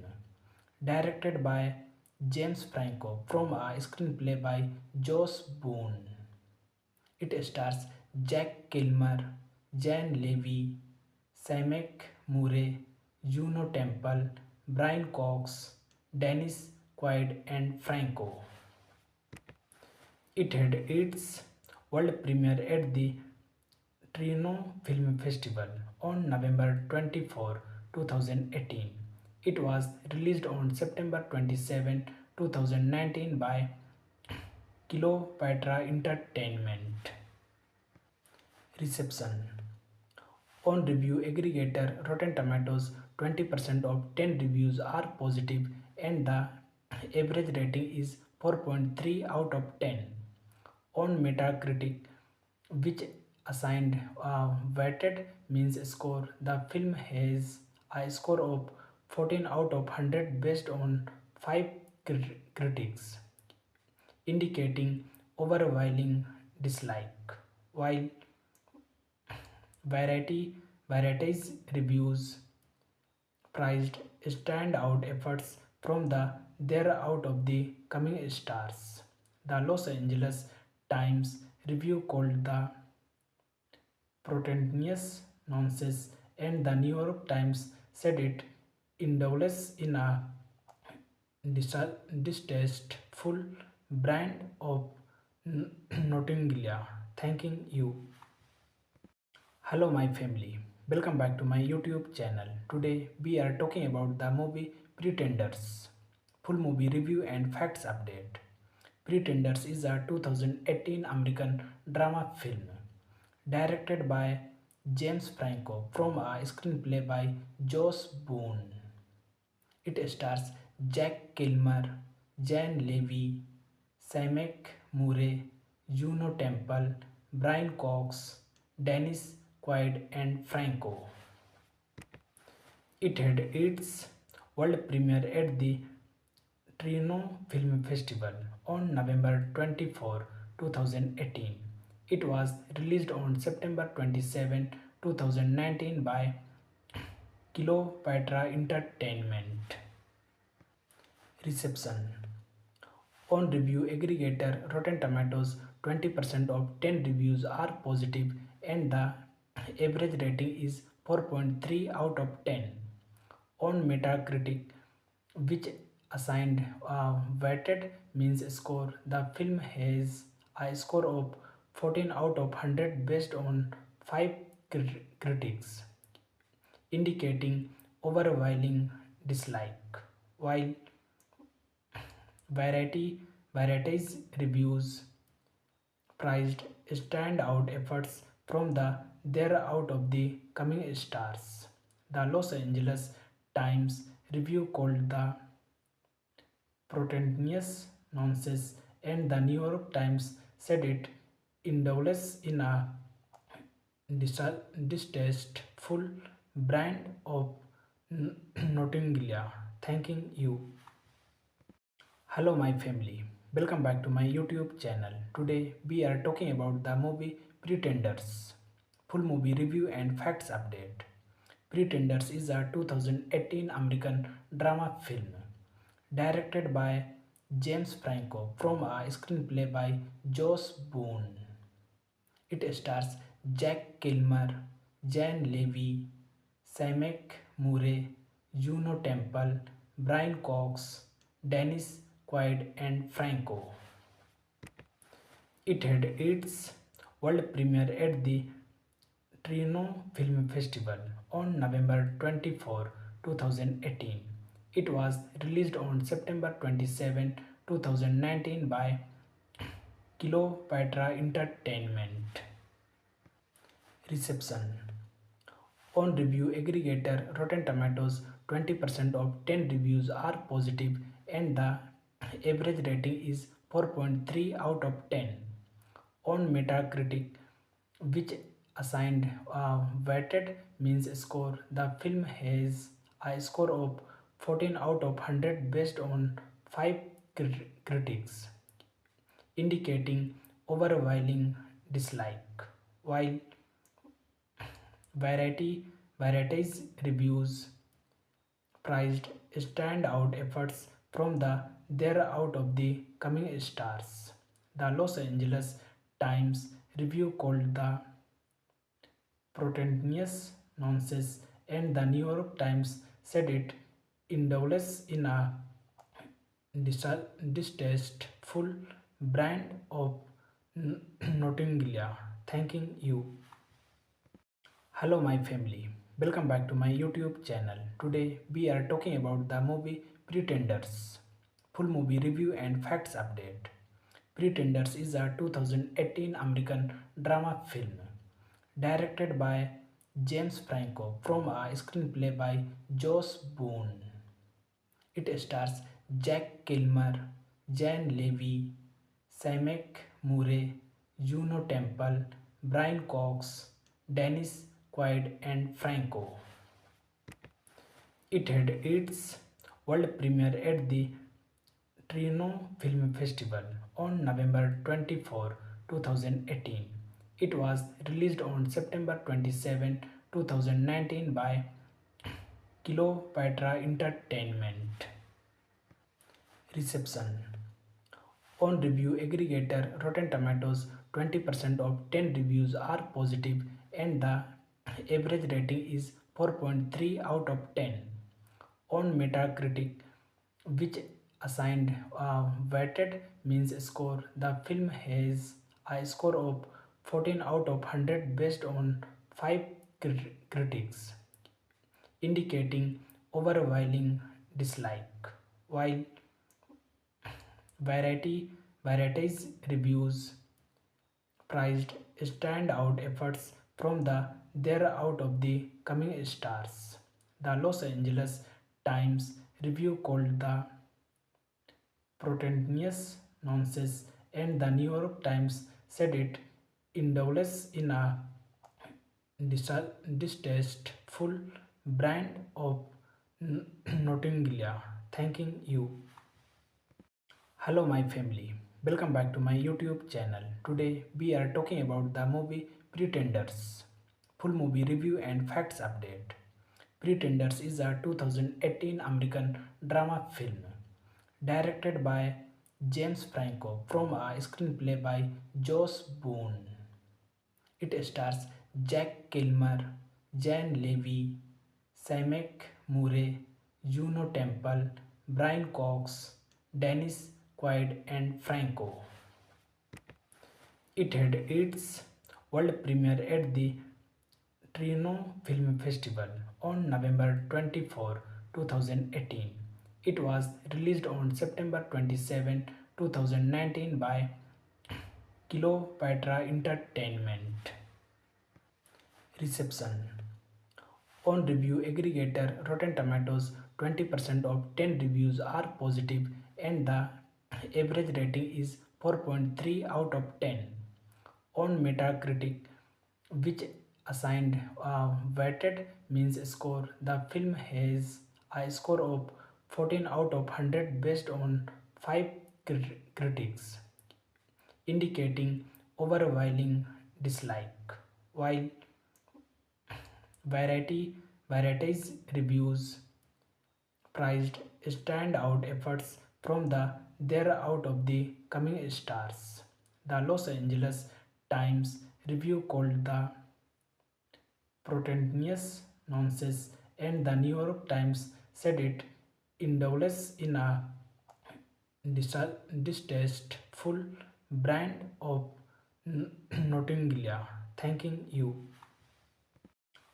directed by James Franco from a screenplay by Josh Boone. It stars Jack Kilmer, Jan Levy, Samek Murray, Juno Temple, Brian Cox, Dennis Quaid, and Franco. It had its world premiere at the Trino Film Festival on November 24, 2018. It was released on September 27, 2019 by Cleopatra Entertainment. Reception. On review aggregator Rotten Tomatoes, 20% of 10 reviews are positive and the average rating is 4.3 out of 10. On Metacritic, which assigned a weighted means score, the film has a score of 14 out of 100 based on 5 critics, indicating overwhelming dislike, while varieties reviews prized standout efforts from the there out of the coming stars. The Los Angeles Times review called the Protenious nonsense, and the New York Times said it indulges in a distasteful brand of Nottinglia. Thanking you. Hello, my family. Welcome back to my YouTube channel. Today we are talking about the movie Pretenders. Full movie review and facts update. Pretenders is a 2018 American drama film directed by James Franco from a screenplay by Josh Boone. It stars Jack Kilmer, Jan Levy, Samek Murray, Juno Temple, Brian Cox, Dennis Quaid, and Franco. It had its world premiere at the Trino Film Festival on November 24, 2018. It was released on September 27, 2019 by Cleopatra Entertainment. Reception. On review aggregator Rotten Tomatoes, 20% of 10 reviews are positive and the average rating is 4.3 out of 10. On Metacritic, which assigned a weighted means score, the film has a score of 14 out of 100 based on 5 critics, indicating overwhelming dislike, while variety varieties reviews prized standout efforts from the there out of the coming stars. The Los Angeles Times review called the proteinous nonsense, and the New York Times said it indulges in a distasteful brand of Nottinglia. Thanking you. Hello, my family. Welcome back to my YouTube channel. Today we are talking about the movie Pretenders. Full movie review and facts update. Pretenders is a 2018 American drama film directed by James Franco from a screenplay by Josh Boone. It stars Jack Kilmer, Jan Levy, Samek Murray, Juno Temple, Brian Cox, Dennis Quaid, and Franco. It had its world premiere at the Trino Film Festival on November 24, 2018. It was released on September 27, 2019 by Cleopatra Entertainment. Reception. On review aggregator Rotten Tomatoes, 20% of 10 reviews are positive and the average rating is 4.3 out of 10. On Metacritic, which assigned a weighted means score, the film has a score of 14 out of 100 based on 5 critics, indicating overwhelming dislike, while varieties reviews prized standout efforts from the there out of the coming stars. The Los Angeles Times review called the proteinous nonsense, and the New York Times said it indulges in a distasteful brand of Nottinglia. Thanking you. Hello, my family. Welcome back to my YouTube channel. Today we are talking about the movie Pretenders. Full movie review and facts update. Pretenders is a 2018 American drama film directed by James Franco from a screenplay by Josh Boone. It stars Jack Kilmer, Jan Levy, Samek Murray, Juno Temple, Brian Cox, Dennis Quaid, and Franco. It had its world premiere at the Trino Film Festival on November 24, 2018. It was released on September 27, 2019 by Cleopatra Entertainment. Reception. On review aggregator Rotten Tomatoes, 20% of 10 reviews are positive and the average rating is 4.3 out of 10. On Metacritic, which assigned a weighted means score, the film has a score of 14 out of 100 based on 5 critics, indicating overwhelming dislike, while varieties reviews prized standout efforts from the there out of the coming stars. The Los Angeles Times review called the proteinous nonsense, and the New York Times said it indulges in a distasteful brand of Nottinglia. Thanking you. Hello, my family. Welcome back to my YouTube channel. Today, we are talking about the movie Pretenders. Full movie review and facts update. Pretenders is a 2018 American drama film directed by James Franco from a screenplay by Josh Boone. It stars Jack Kilmer, Jan Levy, Samek Murray, Juno Temple, Brian Cox, Dennis Quaid, and Franco. It had its world premiere at the Trino Film Festival on November 24, 2018. It was released on September 27, 2019 by Kilopatra Entertainment. Reception. On review aggregator Rotten Tomatoes, 20% of 10 reviews are positive and the average rating is 4.3 out of 10. On Metacritic, which assigned a weighted means score, the film has a score of 14 out of 100 based on 5 critics, indicating overwhelming dislike, while Variety Variety's reviews praised standout efforts from the There Out of the Coming Stars. The Los Angeles Times review called the pretentious nonsense, and the New York Times said it indulges in a distasteful brand of Nottinglia. Thanking you.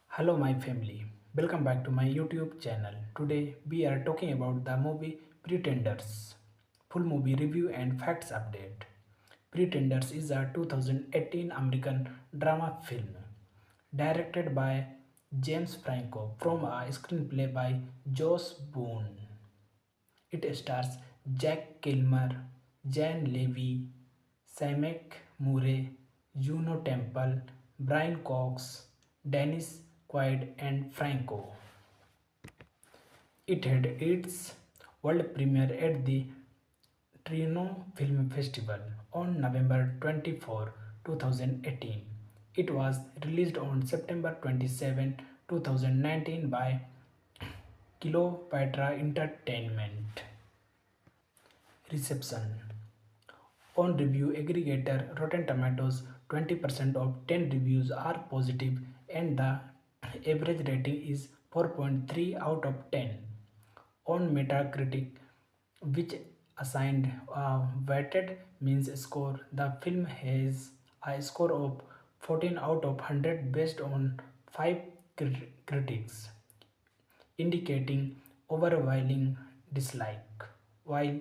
Hello, my family. Welcome back to my YouTube channel. Today, we are talking about the movie Pretenders. Full movie review and facts update. Pretenders is a 2018 American drama film directed by James Franco from a screenplay by Josh Boone. It stars Jack Kilmer, Jan Levy, Samek Murray, Juno Temple, Brian Cox, Dennis Quaid, and Franco. It had its world premiere at the Trino Film Festival on November 24, 2018. It was released on September 27, 2019 by Kilopatra Entertainment. Reception. On review aggregator Rotten Tomatoes, 20% of 10 reviews are positive and the average rating is 4.3 out of 10. On Metacritic, which assigned a weighted means score, the film has a score of 14 out of 100 based on 5 critics, indicating overwhelming dislike, while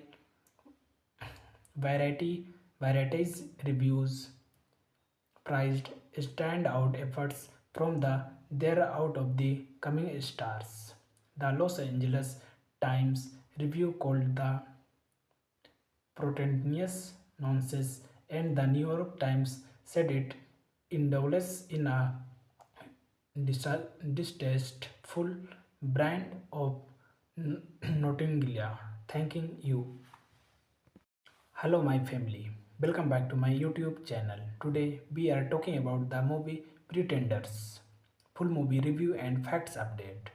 Variety's reviews praised standout efforts from the There Out of the Coming Stars. The Los Angeles Times review called the pretentious nonsense, and the New York Times said it indulges in a distasteful brand of Nottinglia. Thanking you. Hello, my family. Welcome back to my YouTube channel. Today, we are talking about the movie Pretenders. Full movie review and facts update.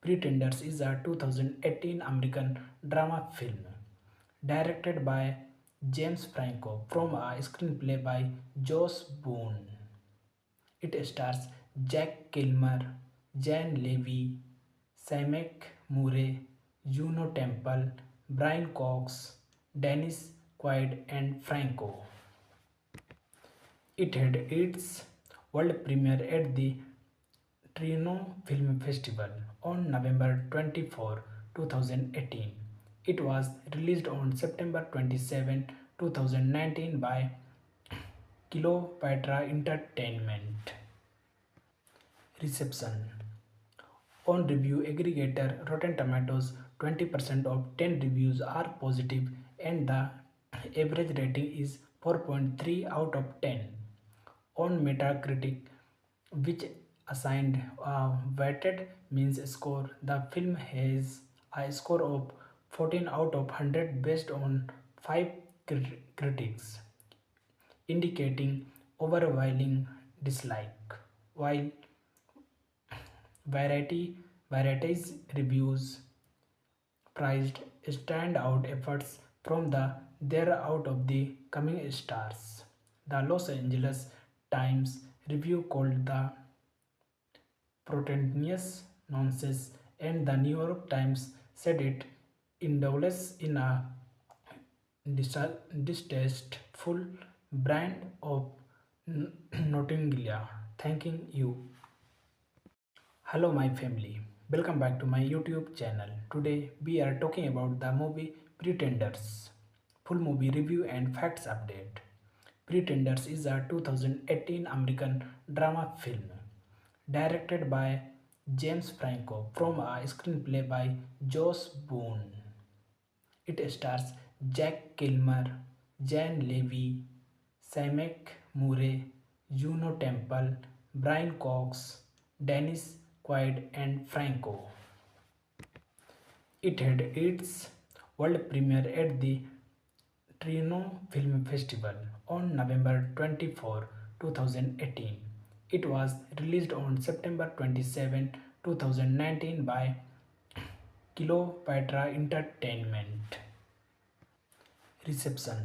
Pretenders is a 2018 American drama film directed by James Franco from a screenplay by Josh Boone. It stars Jack Kilmer, Jan Levy, Samek Murray, Juno Temple, Brian Cox, Dennis Quaid, and Franco. It had its world premiere at the Trino Film Festival on November 24, 2018. It was released on September 27, 2019 by Kilopatra Entertainment. Reception. On review aggregator Rotten Tomatoes, 20% of 10 reviews are positive and the average rating is 4.3 out of 10. On Metacritic, which assigned a weighted means score, the film has a score of 14 out of 100 based on five critics, indicating overwhelming dislike, while variety varieties reviews prized standout efforts from the there out of the coming stars. The Los Angeles Times review called the Protenious nonsense, and the New York Times said it indulges in a distasteful brand of Nottinglia. Thanking you. Hello, my family. Welcome back to my YouTube channel. Today we are talking about the movie Pretenders. Full movie review and facts update. Pretenders is a 2018 American drama film directed by James Franco from a screenplay by Josh Boone. It stars Jack Kilmer, Jan Levy, Samek Murray, Juno Temple, Brian Cox, Dennis Quaid, and Franco. It had its world premiere at the Trino Film Festival on November 24, 2018. It was released on September 27, 2019 by Cleopatra Entertainment. Reception.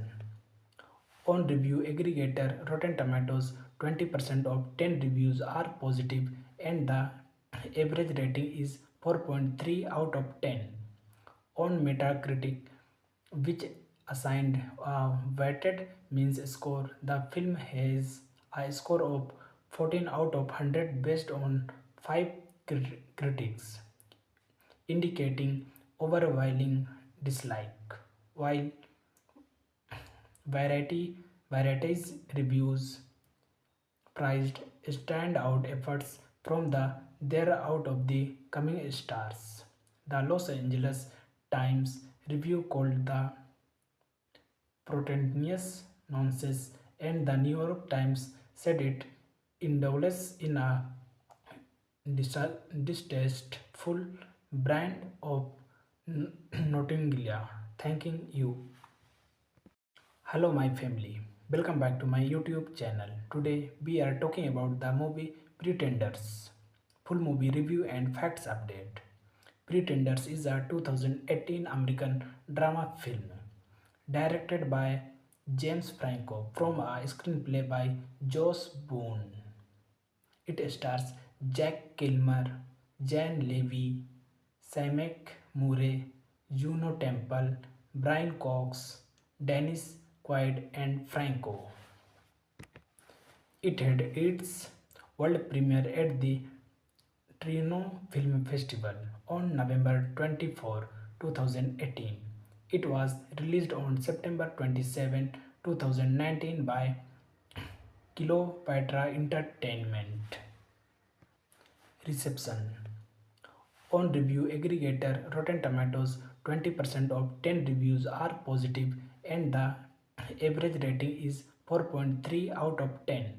On review aggregator Rotten Tomatoes, 20% of 10 reviews are positive and the average rating is 4.3 out of 10. On Metacritic, which assigned a weighted means score, the film has a score of 14 out of 100 based on 5 critics, indicating overwhelming dislike, while varieties reviews prized standout efforts from the there out of the coming stars. The Los Angeles Times review called the Protenious nonsense, and the New York Times said it indulges in a distasteful brand of Nottinglia. Thanking you. Hello, my family. Welcome back to my YouTube channel. Today we are talking about the movie Pretenders. Full movie review and facts update. Pretenders is a 2018 American drama film directed by James Franco from a screenplay by Josh Boone. It stars Jack Kilmer, Jan Levy, Samek Murray, Juno Temple, Brian Cox, Dennis Quaid, and Franco. It had its world premiere at the Trino Film Festival on November 24, 2018. It was released on September 27, 2019 by Cleopatra Entertainment. Reception. On review aggregator Rotten Tomatoes, 20% of 10 reviews are positive and the average rating is 4.3 out of 10.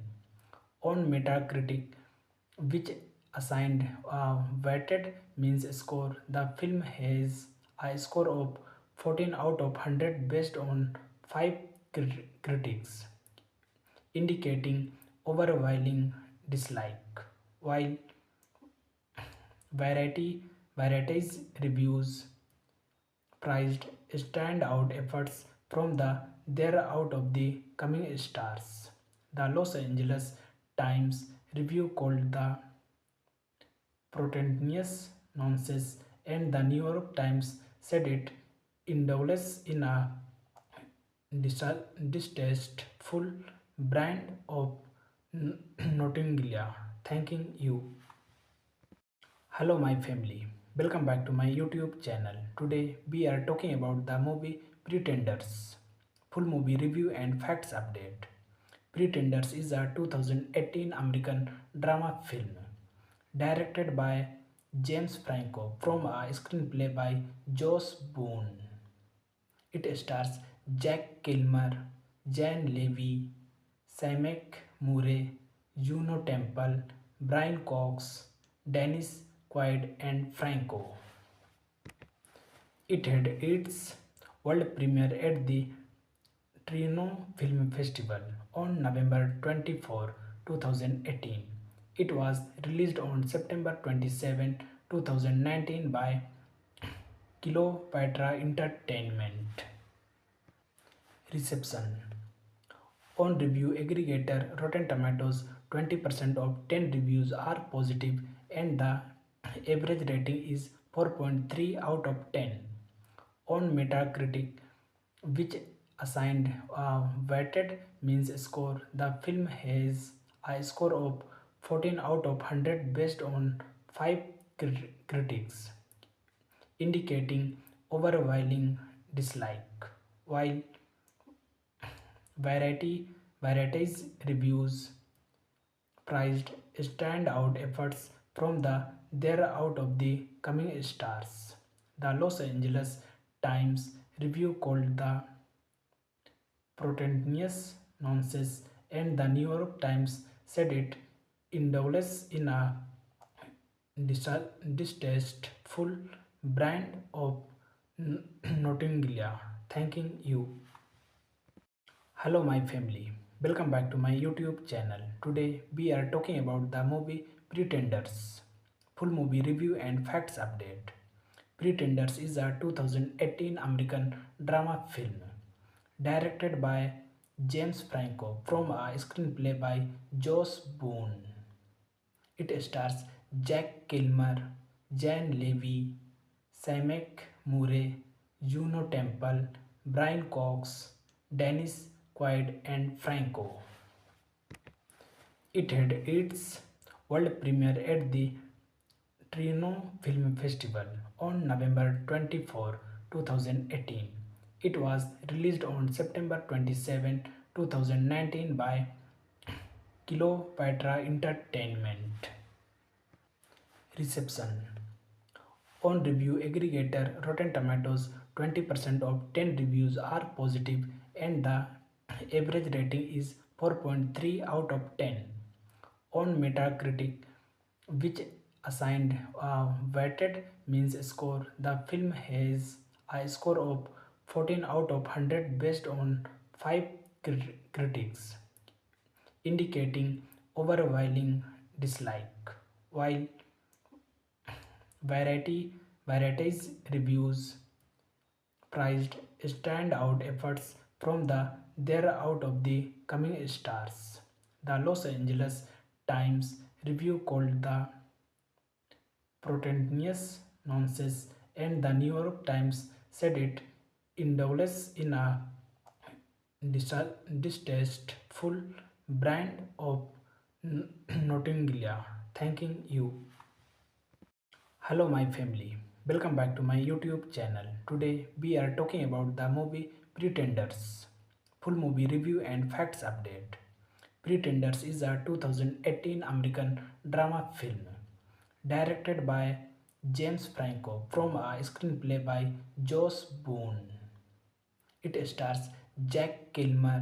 On Metacritic, which assigned a weighted means score, the film has a score of 14 out of 100 based on 5 critics, indicating overwhelming dislike, while varieties reviews prized standout efforts from the there out of the coming stars. The Los Angeles Times review called the Protenious nonsense, and the New York Times said it indulges in a distasteful brand of Nottinglia. Thanking you. Hello, my family. Welcome back to my YouTube channel. Today we are talking about the movie Pretenders. Full movie review and facts update. Pretenders is a 2018 American drama film directed by James Franco from a screenplay by Josh Boone. It stars Jack Kilmer, Jan Levy, Samek Murray, Juno Temple, Brian Cox, Dennis Quaid, and Franco. It had its world premiere at the Trino Film Festival on November 24, 2018. It was released on September 27, 2019 by Cleopatra Entertainment. Reception. On review aggregator Rotten Tomatoes, 20% of 10 reviews are positive and the average rating is 4.3 out of 10. On Metacritic, which assigned a weighted means score, the film has a score of 14 out of 100 based on 5 critics, indicating overwhelming dislike, while variety varieties reviews prized standout efforts from the there out of the coming stars. The Los Angeles Times review called the pretentious nonsense, and the New York Times said it indulges in a distasteful brand of Nottinglia. Thanking you. Hello, my family. Welcome back to my YouTube channel. Today we are talking about the movie Pretenders. Full movie review and facts update. Pretenders is a 2018 American drama film directed by James Franco from a screenplay by Josh Boone. It stars Jack Kilmer, Jan Levy, Samek Murray, Juno Temple, Brian Cox, Dennis Quaid, and Franco. It had its world premiere at the Trino Film Festival on November 24, 2018. It was released on September 27, 2019 by Cleopatra Entertainment. Reception. On review aggregator Rotten Tomatoes, 20% of 10 reviews are positive and the average rating is 4.3 out of 10. On Metacritic, which assigned a weighted means score, the film has a score of 14 out of 100 based on 5 critics, indicating overwhelming dislike, while varieties reviews prized standout efforts from the there out of the coming stars. The Los Angeles Times review called the pretentious nonsense, and the New York Times said it indulges in a distasteful brand of Nottinglia. Thanking you. Hello, my family. Welcome back to my YouTube channel. Today we are talking about the movie Pretenders. Full movie review and facts update. Pretenders is a 2018 American drama film directed by James Franco from a screenplay by Josh Boone. It stars Jack Kilmer,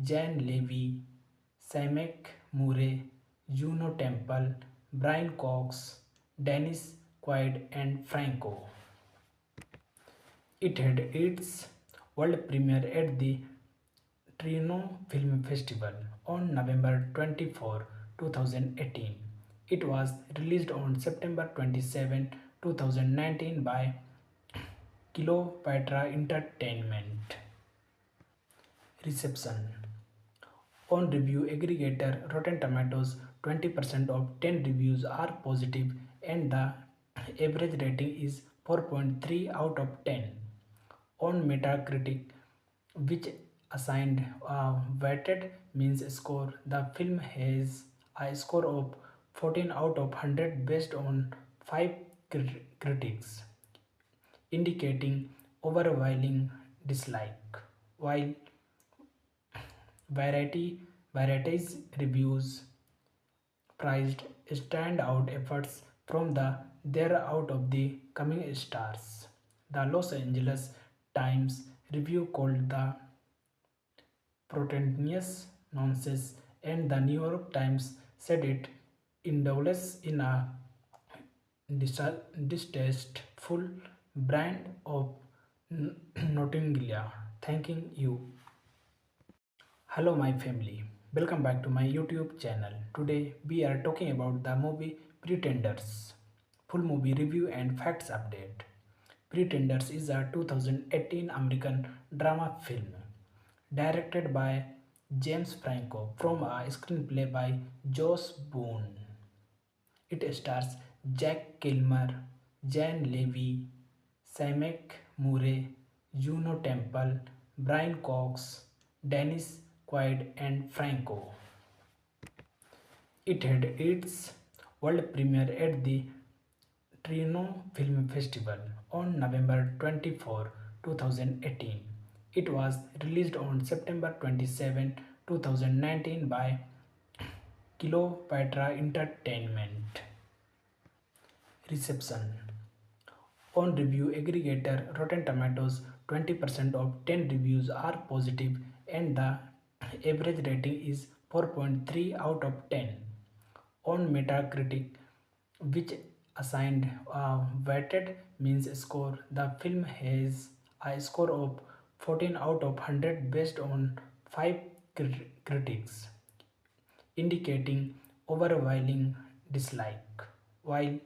Jan Levy, Samek Murray, Juno Temple, Brian Cox, Dennis Quaid, and Franco. It had its world premiere at the Trino Film Festival on November 24, 2018. It was released on September 27, 2019 by Cleopatra Entertainment. Reception. On review aggregator Rotten Tomatoes, 20% of 10 reviews are positive and the average rating is 4.3 out of 10. On Metacritic, which assigned a weighted means score, the film has a score of 14 out of 100 based on 5 critics, indicating overwhelming dislike, while varieties reviews prized standout efforts from the there out of the coming stars. The Los Angeles Times review called the pretentious nonsense, and the New York Times said it indulges in a distasteful brand of Nottinglia. Thanking you. Hello, my family. Welcome back to my YouTube channel. Today, we are talking about the movie Pretenders. Full movie review and facts update. Pretenders is a 2018 American drama film directed by James Franco from a screenplay by Josh Boone. It stars Jack Kilmer, Jan Levy, Samek Murray, Juno Temple, Brian Cox, Dennis Quaid, and Franco. It had its world premiere at the Trino Film Festival on November 24, 2018. It was released on September 27, 2019 by Kilopatra Entertainment. Reception. On review aggregator Rotten Tomatoes, 20% of 10 reviews are positive and the average rating is 4.3 out of 10. On Metacritic, which assigned a weighted means score, the film has a score of 14 out of 100 based on 5 critics, indicating overwhelming dislike, while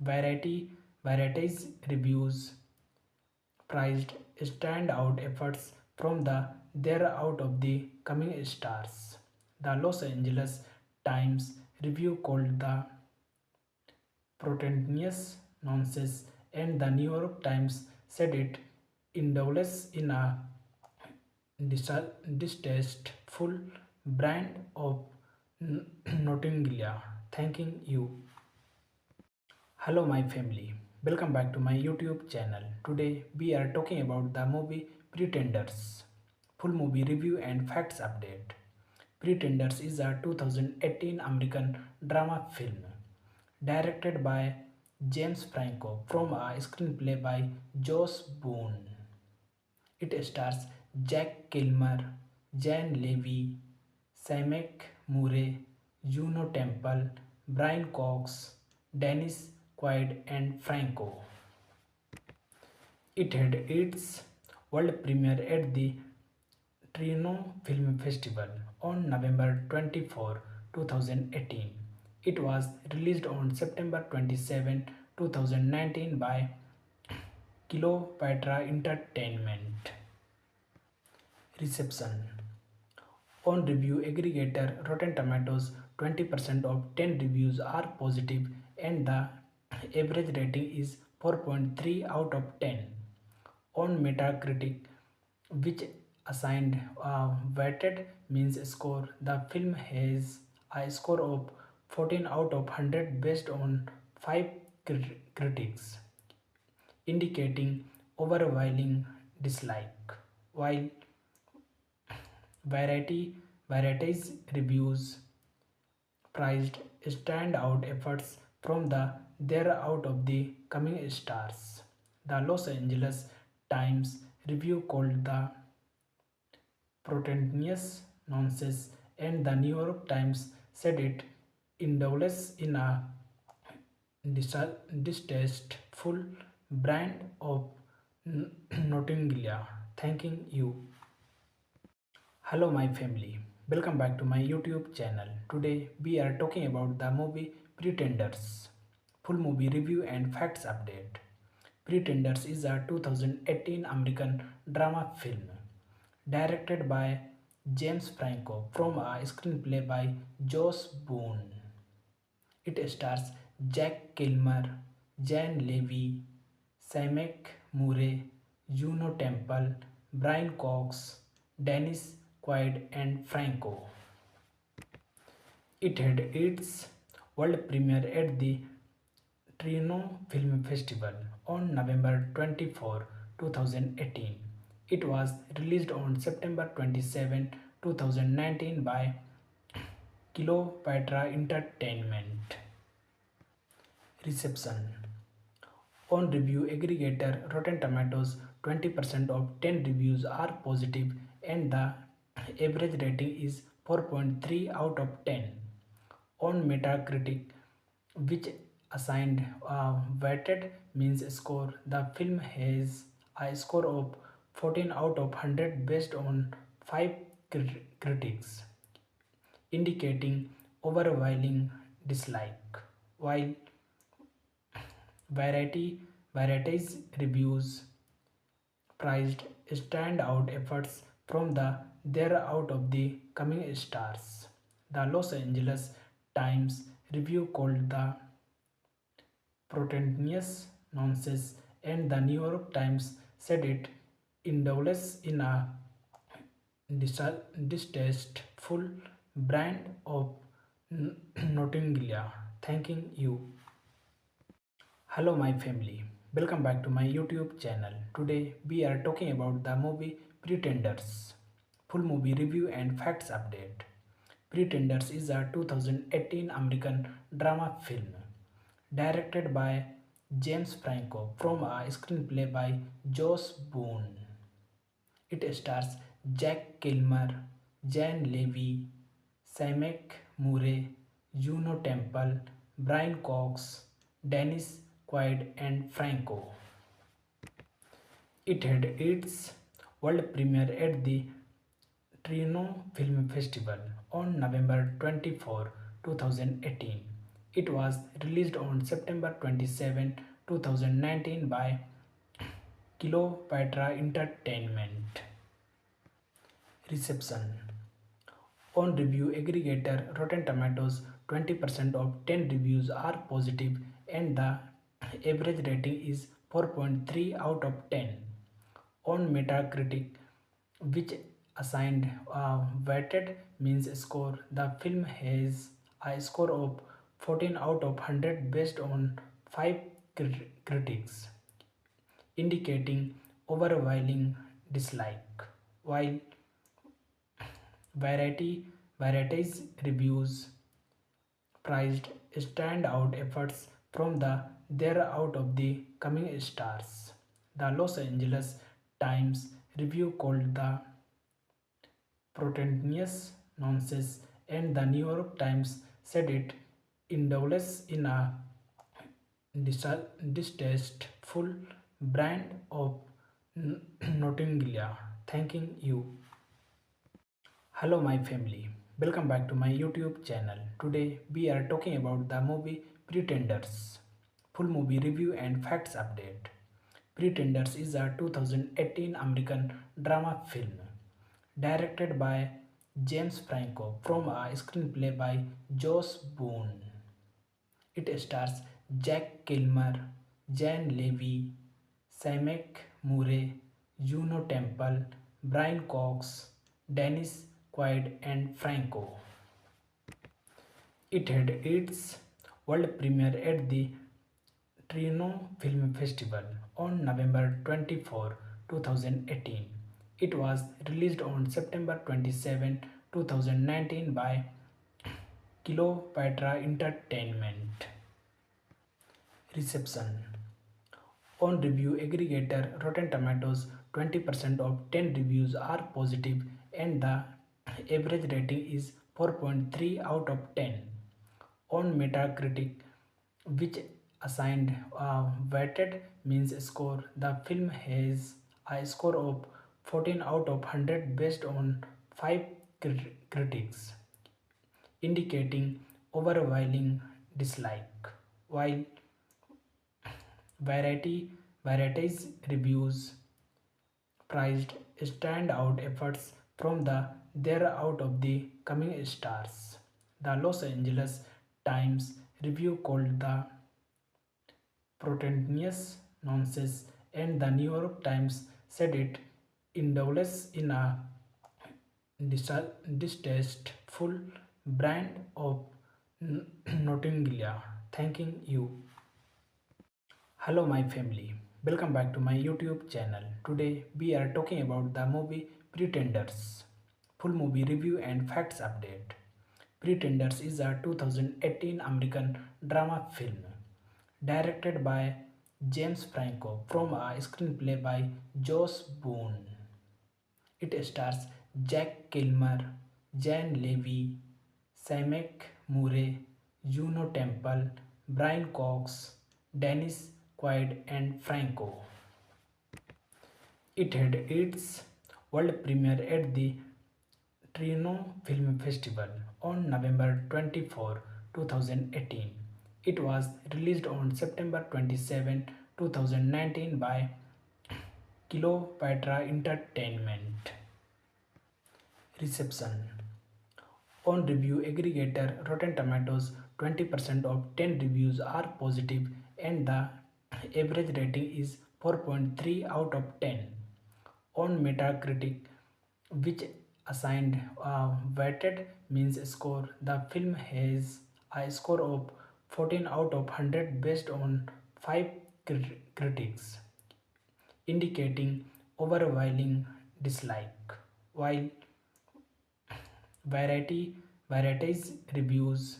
variety varieties reviews prized standout efforts from the there out of the coming stars. The Los Angeles Times review called the pretentious nonsense, and the New York Times said it indulges in a distasteful brand of Nottinglia. Thanking you. Hello, my family. Welcome back to my YouTube channel. Today, we are talking about the movie Pretenders. Full movie review and facts update. Pretenders is a 2018 American drama film directed by James Franco from a screenplay by Josh Boone. It stars Jack Kilmer, Jan Levy, Samek Murray, Juno Temple, Brian Cox, Dennis Quaid, and Franco. It had its world premiere at the Trino Film Festival on November 24, 2018. It was released on September 27, 2019 by Kilopatra Entertainment. Reception. On review aggregator Rotten Tomatoes, 20% of 10 reviews are positive and the average rating is 4.3 out of 10. On Metacritic, which assigned a weighted means score, the film has a score of 14 out of 100 based on 5 critics, indicating overwhelming dislike, while varieties reviews prized standout efforts from the there out of the coming stars. The Los Angeles Times review called the pretentious nonsense, and the New York Times said it indulges in a distasteful brand of Nottinglia. Thanking you. Hello, my family. Welcome back to my YouTube channel. Today, we are talking about the movie Pretenders. Full movie review and facts update. Pretenders is a 2018 American drama film directed by James Franco from a screenplay by Josh Boone. It stars Jack Kilmer, Jan Levy, Samek Murray, Juno Temple, Brian Cox, Dennis Quaid, and Franco. It had its world premiere at the Trino Film Festival on November 24, 2018. It was released on September 27, 2019 by Kilopatra Entertainment. Reception. On review aggregator Rotten Tomatoes, 20% of 10 reviews are positive and the average rating is 4.3 out of 10. On Metacritic, which assigned a weighted means score, the film has a score of 14 out of 100 based on five critics, indicating overwhelming dislike, while variety varieties reviews prized standout efforts from the there out of the coming stars. The Los Angeles Times review called the Protenious nonsense, and the New York Times said it indulges in a distasteful brand of Nottinglia. Thanking you. Hello, my family. Welcome back to my YouTube channel. Today we are talking about the movie Pretenders. Full movie review and facts update. Pretenders is a 2018 American drama film directed by James Franco from a screenplay by Josh Boone. It stars Jack Kilmer, Jan Levy, Samek Murray, Juno Temple, Brian Cox, Dennis Quaid, and Franco. It had its world premiere at the Trino Film Festival on November 24, 2018. It was released on September 27, 2019 by Cleopatra Entertainment. Reception. On review aggregator Rotten Tomatoes, 20% of 10 reviews are positive and the average rating is 4.3 out of 10. On Metacritic, which assigned a weighted means score, the film has a score of 14 out of 100 based on 5 critics, indicating overwhelming dislike, while varieties reviews prized standout efforts from the there out of the coming stars. The Los Angeles Times review called the Protenious nonsense, and the New York Times said it indulges in a distasteful brand of Nottinglia. Thanking you. Hello, my family. Welcome back to my YouTube channel. Today we are talking about the movie Pretenders. Full movie review and facts update. Pretenders is a 2018 American drama film directed by James Franco from a screenplay by Josh Boone. It stars Jack Kilmer, Jan Levy, Samek Murray, Juno Temple, Brian Cox, Dennis Quaid, and Franco. It had its world premiere at the Trino Film Festival on November 24, 2018. It was released on September 27, 2019 by Cleopatra Entertainment. Reception. On review aggregator Rotten Tomatoes, 20% of 10 reviews are positive and the average rating is 4.3 out of 10. On Metacritic, which assigned a weighted means score, the film has a score of 14 out of 100 based on 5 critics, indicating overwhelming dislike, while varieties reviews prized standout efforts from the there out of the coming stars. The Los Angeles Times review called the Protenious nonsense, and the New York Times said it indulges in a distasteful brand of Nottinglia. Thanking you. Hello, my family. Welcome back to my YouTube channel. Today we are talking about the movie Pretenders. Full movie review and facts update. Pretenders is a 2018 American drama film directed by James Franco from a screenplay by Josh Boone. It stars Jack Kilmer, Jan Levy, Samek Murray, Juno Temple, Brian Cox, Dennis Quaid, and Franco. It had its world premiere at the Trino Film Festival on November 24, 2018. It was released on September 27, 2019 by Cleopatra Entertainment. Reception. On review aggregator Rotten Tomatoes, 20% of 10 reviews are positive and the average rating is 4.3 out of 10. On Metacritic, which assigned a weighted means score, the film has a score of 14 out of 100 based on 5 critics, indicating overwhelming dislike, while variety varieties reviews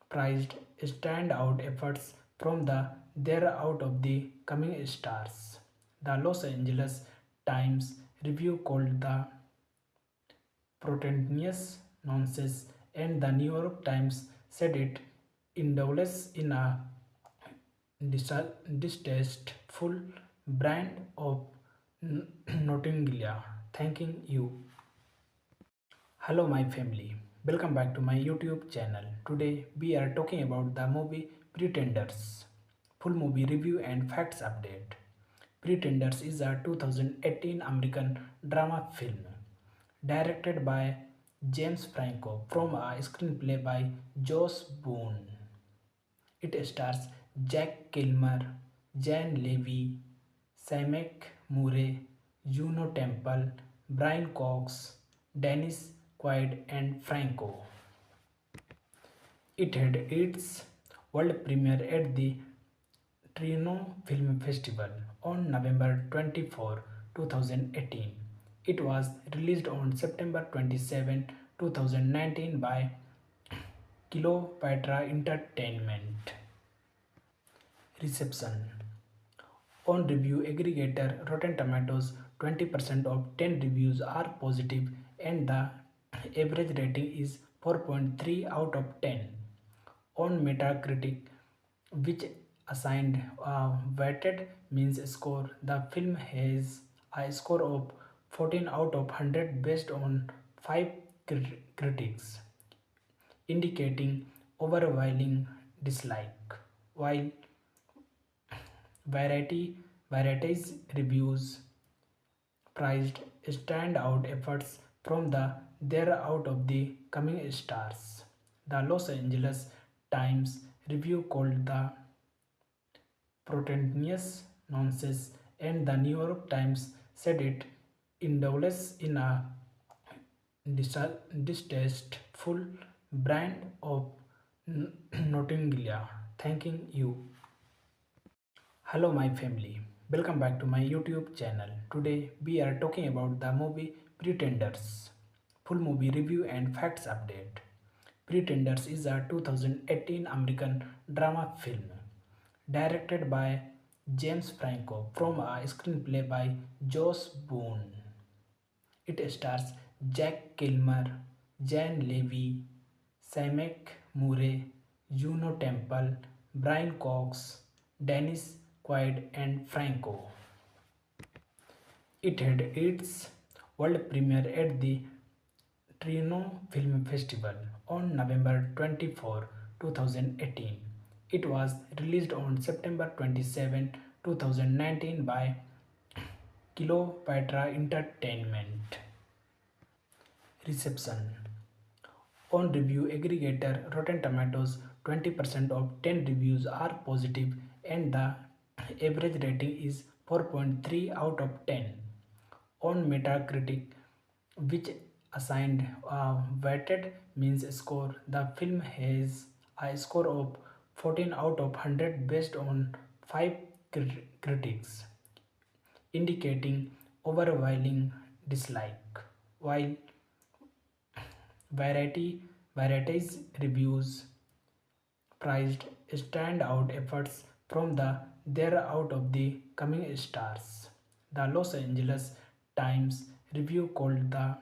prized standout efforts from the there out of the coming stars. The Los Angeles Times review called the pretentious nonsense, and the New York Times said it indulges in a distasteful brand of Nottinglia. Thanking you. Hello, my family. Welcome back to my YouTube channel. Today we are talking about the movie Pretenders. Full movie review and facts update. Pretenders is a 2018 American drama film directed by James Franco from a screenplay by Josh Boone. It stars Jack Kilmer, Jan Levy, Samek Murray, Juno Temple, Brian Cox, Dennis Quaid, and Franco. It had its world premiere at the Trino Film Festival on November 24, 2018. It was released on September 27, 2019 by Cleopatra Entertainment. Reception. On review aggregator Rotten Tomatoes, 20% of 10 reviews are positive and the average rating is 4.3 out of 10. On Metacritic, which assigned a weighted means score, the film has a score of 14 out of 100 based on 5 critics, indicating overwhelming dislike, while varieties reviews prized standout efforts from the there out of the coming stars. The Los Angeles Times review called the pretentious nonsense, and the New York Times said it indulges in a distasteful brand of Nottinglia. Thanking you. Hello, my family. Welcome back to my YouTube channel. Today we are talking about the movie Pretenders. Full movie review and facts update. Pretenders is a 2018 American drama film directed by James Franco from a screenplay by Josh Boone. It stars Jack Kilmer, Jan Levy, Samek Murray, Juno Temple, Brian Cox, Dennis Quaid, and Franco. It had its world premiere at the Trino Film Festival on November 24, 2018. It was released on September 27, 2019 by Cleopatra Entertainment. Reception. On review aggregator Rotten Tomatoes, 20% of 10 reviews are positive and the average rating is 4.3 out of 10. On Metacritic, which assigned a weighted means score, the film has a score of 14 out of 100 based on 5 critics, indicating overwhelming dislike, while varieties reviews prized standout efforts from the there out of the coming stars. The Los Angeles Times review called the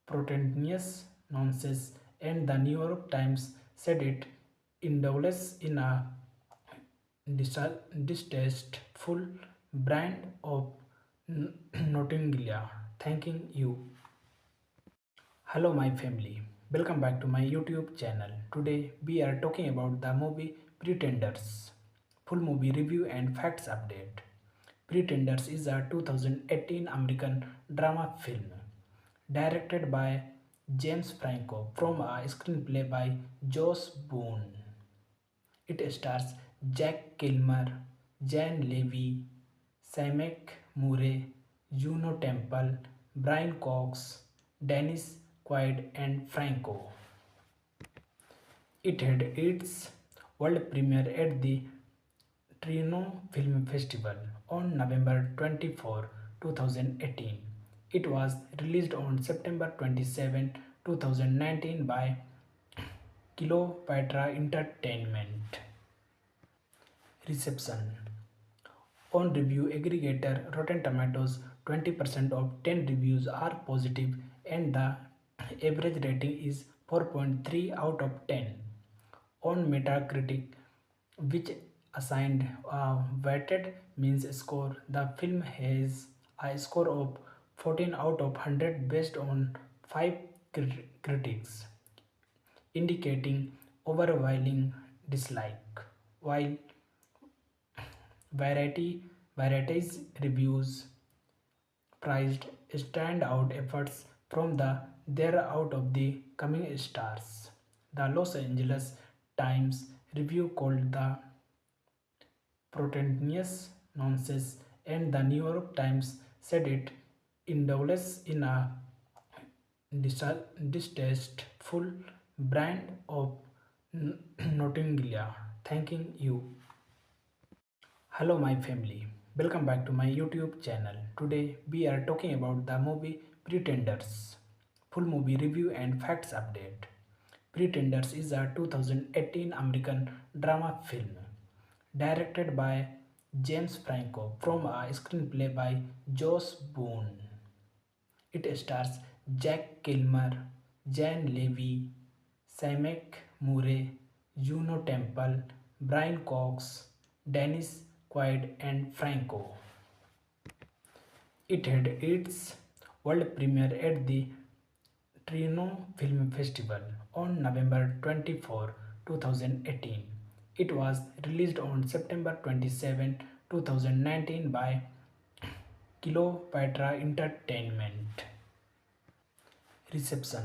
pretentious nonsense, and the New York Times said it indulges in a distasteful brand of Nottinglia. Thanking you. Hello, my family. Welcome back to my YouTube channel. Today, we are talking about the movie Pretenders. Full movie review and facts update. Pretenders is a 2018 American drama film directed by James Franco from a screenplay by Josh Boone. It stars Jack Kilmer, Jan Levy, Samek Murray, Juno Temple, Brian Cox, Dennis Quaid, and Franco. It had its world premiere at the Trino Film Festival on November 24, 2018. It was released on September 27, 2019 by Cleopatra Entertainment. Reception. On review aggregator Rotten Tomatoes, 20% of 10 reviews are positive and the average rating is 4.3 out of 10. On Metacritic, which assigned a weighted means score, the film has a score of 14 out of 100 based on 5 critics, indicating overwhelming dislike, while variety varieties reviews prized standout efforts from the there out of the coming stars. The Los Angeles Times review called the pretentious nonsense, and the New York Times said it indulges in a distasteful brand of Nottinglia. Thanking you. Hello, my family. Welcome back to my YouTube channel. Today, we are talking about the movie Pretenders. Full movie review and facts update. Pretenders is a 2018 American drama film directed by James Franco from a screenplay by Josh Boone. It stars Jack Kilmer, Jan Levy, Samek Murray, Juno Temple, Brian Cox, Dennis Quaid, and Franco. It had its world premiere at the Trino Film Festival on November 24, 2018. It was released on September 27, 2019 by Cleopatra Entertainment. Reception.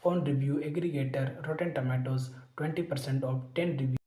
On review aggregator Rotten Tomatoes, 20% of 10 reviews